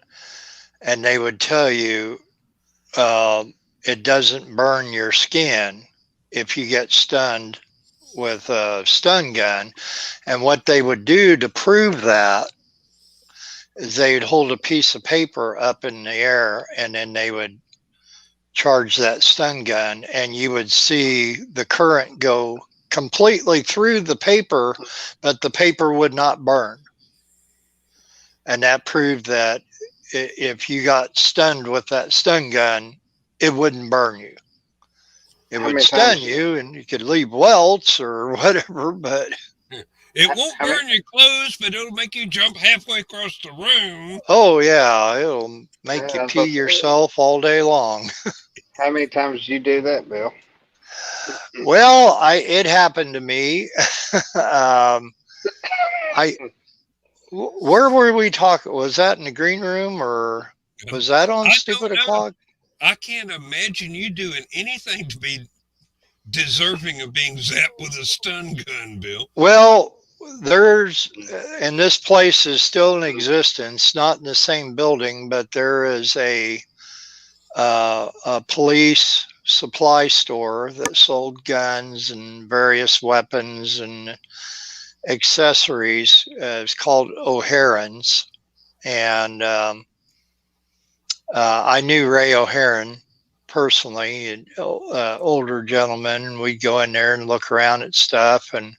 and they would tell you it doesn't burn your skin if you get stunned with a stun gun. And what they would do to prove that is they'd hold a piece of paper up in the air, and then they would charge that stun gun, and you would see the current go completely through the paper, but the paper would not burn. And that proved that if you got stunned with that stun gun, it wouldn't burn you. It would stun you, and you could leave welts or whatever, but it won't burn your clothes, but it'll make you jump halfway across the room. Oh yeah, it'll make you pee yourself all day long. How many times did you do that, Bill? Well, it happened to me. Where were we talking? Was that in the green room, or was that on Stupid O'Clock? I can't imagine you doing anything to be deserving of being zapped with a stun gun, Bill. Well, there's, and this place is still in existence, not in the same building, but there is a police supply store that sold guns and various weapons and accessories. It's called O'Haron's, and I knew Ray O'Haron personally, an older gentleman, and we'd go in there and look around at stuff, and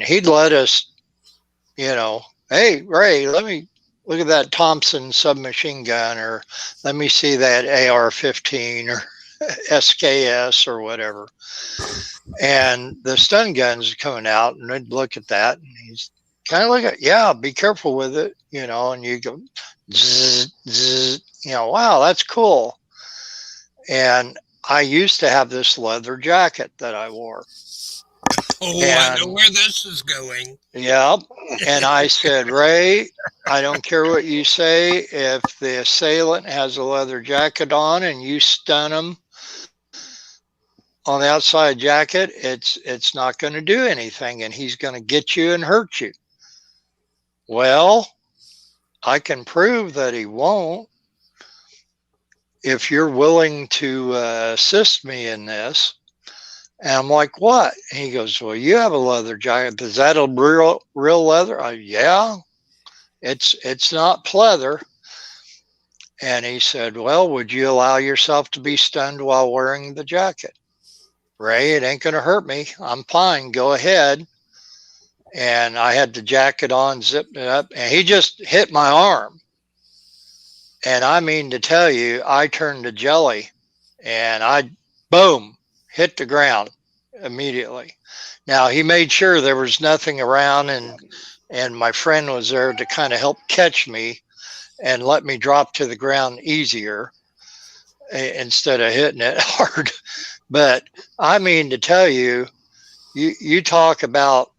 he'd let us, hey Ray, let me look at that Thompson submachine gun, or let me see that AR-15 or SKS or whatever. And the stun guns coming out, and I'd look at that, and he's kind of like, yeah, be careful with it, and you go, zzz, zzz, wow, that's cool. And I used to have this leather jacket that I wore. Oh, I know where this is going. Yep. And I said, Ray, I don't care what you say. If the assailant has a leather jacket on and you stun him on the outside jacket, it's not going to do anything, and he's going to get you and hurt you. Well, I can prove that he won't if you're willing to assist me in this. And I'm like, what? And he goes, well, you have a leather jacket. Is that a real leather? Yeah, it's not pleather. And he said, well, would you allow yourself to be stunned while wearing the jacket? Ray, it ain't going to hurt me. I'm fine. Go ahead. And I had the jacket on, zipped it up, and he just hit my arm. And I mean to tell you, I turned to jelly, and I, boom, hit the ground immediately. Now, he made sure there was nothing around, and my friend was there to kind of help catch me and let me drop to the ground easier instead of hitting it hard. But I mean to tell you, you talk about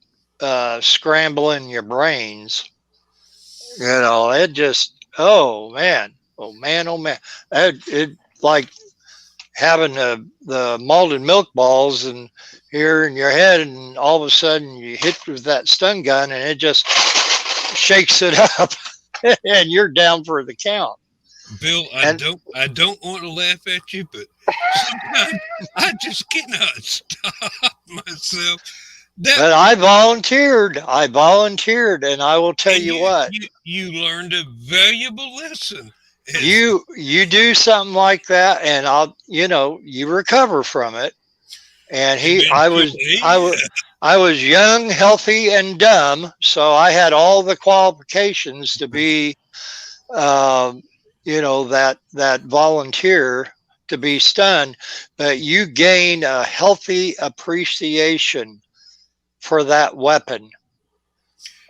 scrambling your brains, it just, oh man. It like having the malted milk balls and here in your head, and all of a sudden you hit with that stun gun and it just shakes it up and you're down for the count. Bill, I don't want to laugh at you, but sometimes I just cannot stop myself. But I volunteered, and I will tell you what. You learned a valuable lesson. You do something like that, and you recover from it. And I was young, healthy, and dumb, so I had all the qualifications to be, that volunteer to be stunned. But you gain a healthy appreciation for that weapon.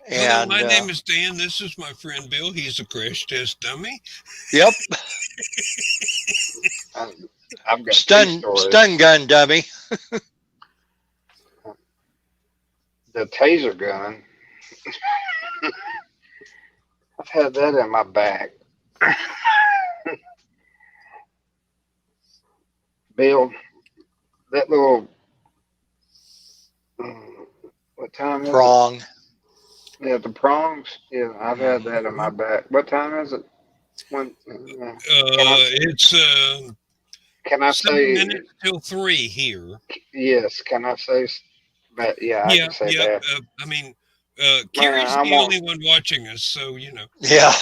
Hello, my name is Dan. This is my friend Bill. He's a crash test dummy. Yep. I've got stun gun dummy. The taser gun. I've had that in my back. Bill, that little what time is prong? It? Yeah, the prongs. Yeah, I've had that in my back. What time is it? It's can I 7 say minutes till 3 here? Yes. Can I say that? Yeah, I can say that. I mean, Carrie's the only one watching us, so Yeah.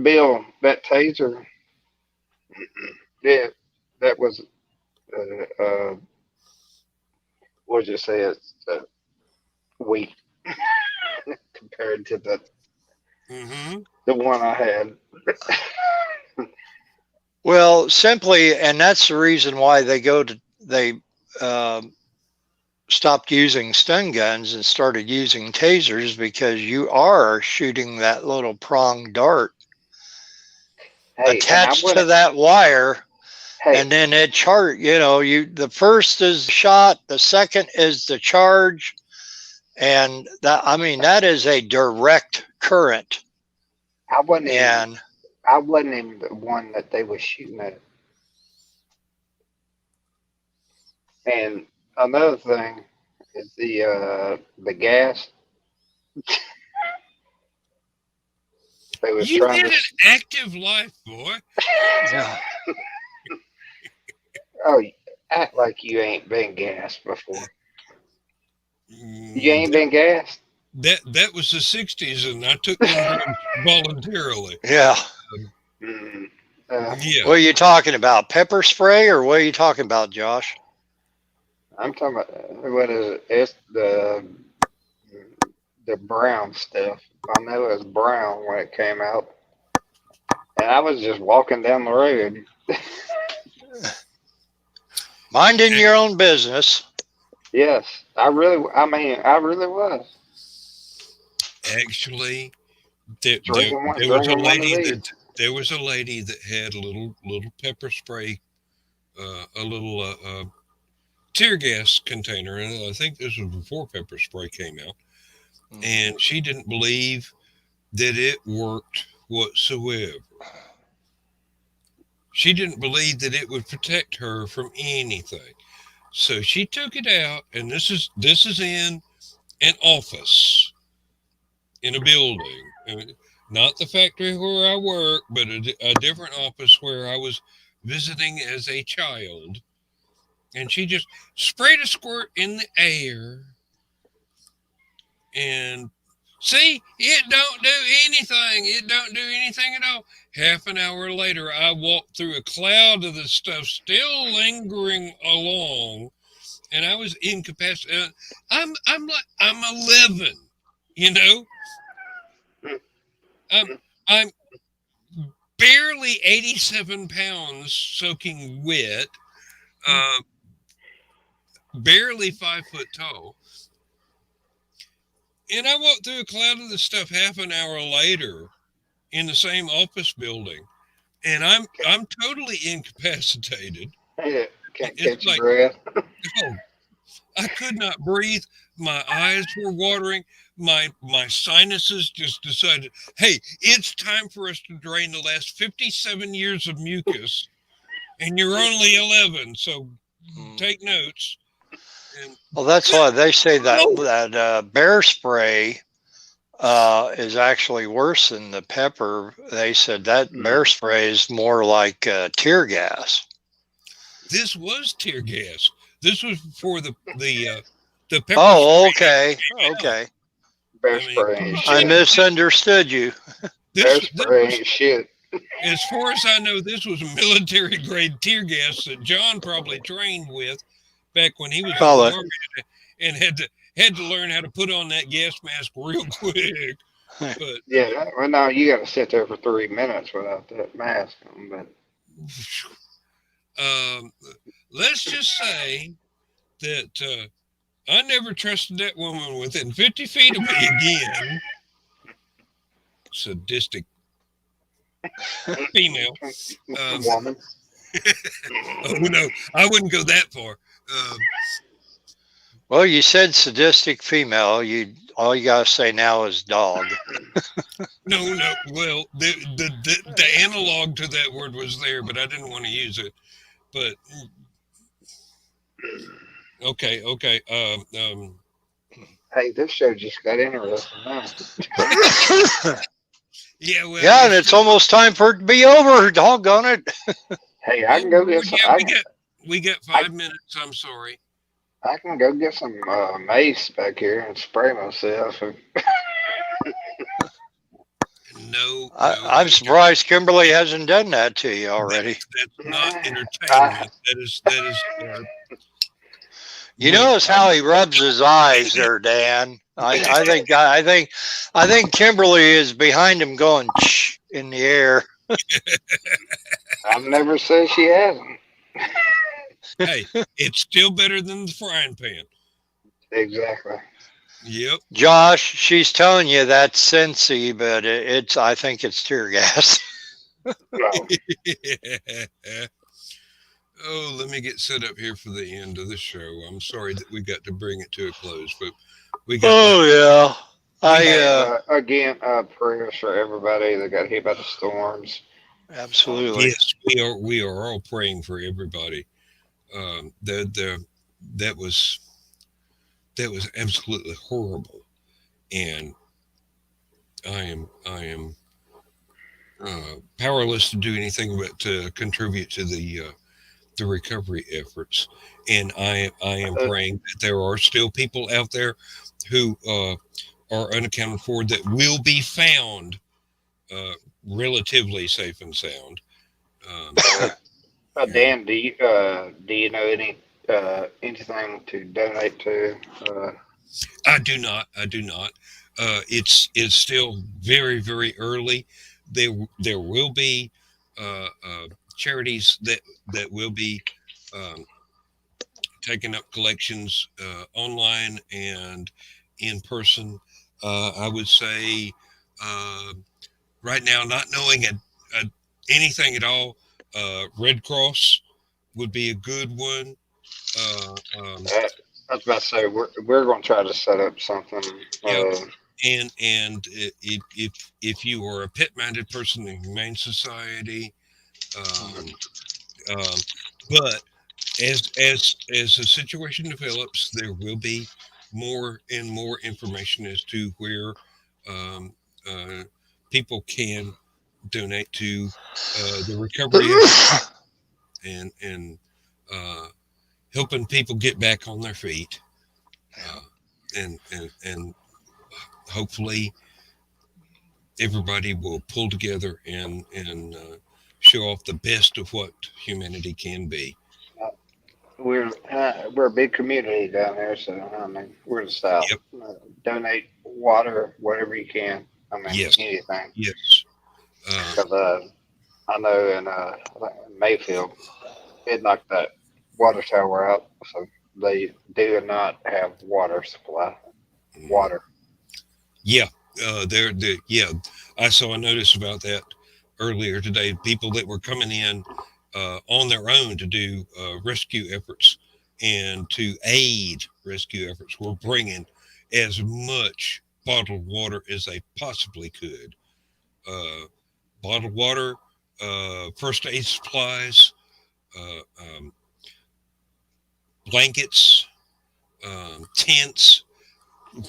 Bill, that taser. Yeah, that was. What did you say? It's weak compared to the one I had. Well, simply, and that's the reason why they stopped using stun guns and started using tasers, because you are shooting that little prong dart attached to that wire. And then it the first is the shot, the second is the charge. And that is a direct current. I wasn't even the one that they were shooting at. And another thing is the gas. They was You trying had to. an active life, boy. Yeah. Oh, act like you ain't been gassed before. You Mm, ain't been gassed. that was the '60s, and I took them drugs voluntarily. Yeah. Mm, Yeah, What are you talking about? Pepper spray, or what are you talking about, Josh? I'm talking about what is it? It's the brown stuff. I know it was brown when it came out, and I was just walking down the road. Minding your own business. Yes, I really was actually, there was a drinking one of lady these. that had a little pepper spray, a little tear gas container, and I think this was before pepper spray came out. And she didn't believe that it worked whatsoever. She didn't believe that it would protect her from anything. So she took it out, and this is in an office in a building. Not the factory where I work, but a different office where I was visiting as a child. And she just sprayed a squirt in the air, and see, it don't do anything. It don't do anything at all. Half an hour later, I walked through a cloud of the stuff still lingering along, and I was incapacitated. I'm 11, you know. I'm I'm barely 87 pounds, soaking wet, uh, barely 5 foot tall. And I walked through a cloud of the stuff half an hour later in the same office building, and I'm totally incapacitated. Yeah, can't It's catch your like, breath. oh, I could not breathe. My eyes were watering. My sinuses just decided, hey, it's time for us to drain the last 57 years of mucus, and you're only 11, so take notes. And Well, that's why they say that oh, bear spray is actually worse than the pepper. They said that bear spray is more like tear gas. this was tear gas. This was before the pepper Oh, spray okay, came out. okay. Bear I mean, spray ain't I shit. misunderstood you. Bear this spray was, ain't shit. as far as I know, this was military grade tear gas that John probably trained with back when he was in the Probably. army, and had to learn how to put on that gas mask real quick. But Yeah, well, no, you got to sit there for 3 minutes without that mask on. But um, let's just say that I never trusted that woman within 50 feet of me again. Sadistic female. woman, Oh no, I wouldn't go that far. Well, you said sadistic female. All you gotta say now is dog. No. Well, the analog to that word was there, but I didn't want to use it. But okay. hey, this show just got interesting now. Yeah. Well. Yeah, and it's almost time for it to be over. Doggone it. Hey, I can go get some. Yeah, we got 5 minutes. I'm sorry. I can go get some mace back here and spray myself. No. I'm surprised Kimberly hasn't done that to you already. That's not entertainment. That is. You notice how he rubs his eyes there, Dan. I think Kimberly is behind him going in the air. I've never said she hasn't. Hey, it's still better than the frying pan. Exactly. Yep. Josh, she's telling you that's Cincy, but I think it's tear gas. No. Oh, let me get set up here for the end of the show. I'm sorry that we got to bring it to a close, but we got. Oh yeah, Again, prayers for everybody that got hit by the storms. absolutely. Yes, we are all praying for everybody. The that was absolutely horrible, and I am powerless to do anything but to contribute to the recovery efforts. And I am praying that there are still people out there who are unaccounted for that will be found uh, relatively safe and sound. Um, and Dan, do you know anything to donate to? I do not. I do not. It's still very very early. There will be charities that will be um, taking up collections online and in person. I would say uh, right now, not knowing anything at all, Red Cross would be a good one. Uh, um, Uh, I was about to say we're going to try to set up something. yeah, and if you are a pet-minded person in Humane Society, um, um, but as the situation develops, there will be more and more information as to where um, uh, people can donate to the recovery efforts and uh, helping people get back on their feet, uh, and hopefully everybody will pull together and show off the best of what humanity can be. We're a big community down there, so I mean we're the South. Yep. Donate water, whatever you can. I mean Yes. anything, Yes. because I know in Mayfield it knocked that water tower out, so they do not have water supply. Water. Yeah. Yeah. I saw a notice about that earlier today. People that were coming in on their own to do rescue efforts and to aid rescue efforts were bringing as much bottled water as they possibly could. Uh, Bottled water, first aid supplies, uh, um, blankets, tents,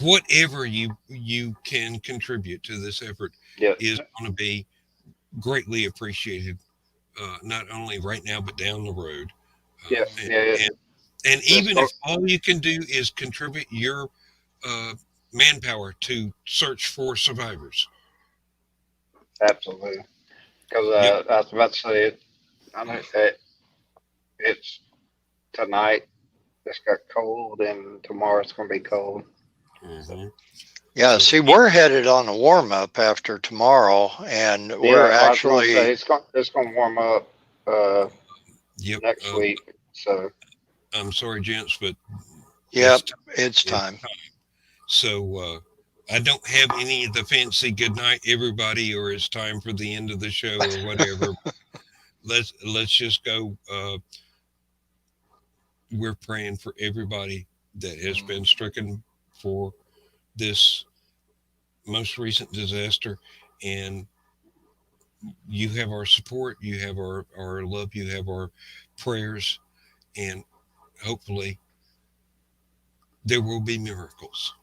whatever you can contribute to this effort Yeah. is going to be greatly appreciated, not only right now but down the road. Yeah. And, Yeah. and even if all you can do is contribute your uh, manpower to search for survivors. Absolutely. Because Yep. I was about to say it. I know it's tonight. It's got cold, and tomorrow it's going to be cold. Mm-hmm. Yeah, see, we're headed on a warm up after tomorrow, and we're actually. It's going to warm up Yep. next week. So I'm sorry, gents, but Yep, it's time. So I don't have any of the fancy good night everybody or it's time for the end of the show or whatever. let's just go. We're praying for everybody that has been stricken for this most recent disaster, and you have our support, you have our love, you have our prayers, and hopefully there will be miracles.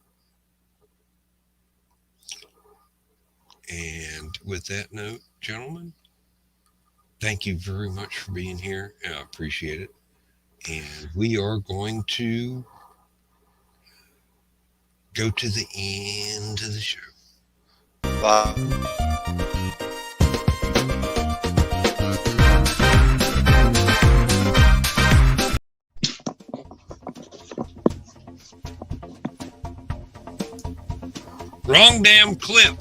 And with that note, gentlemen, thank you very much for being here. I appreciate it. And we are going to go to the end of the show. Bye. Wrong damn clip.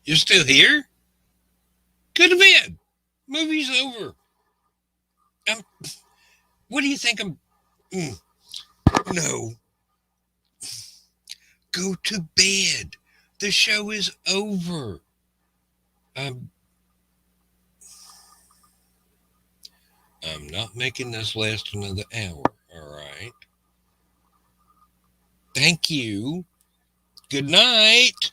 You're still here? Go to bed. Movie's over. What do you think I'm... No. Go to bed. The show is over. I'm not making this last another hour, all right? Thank you. Good night.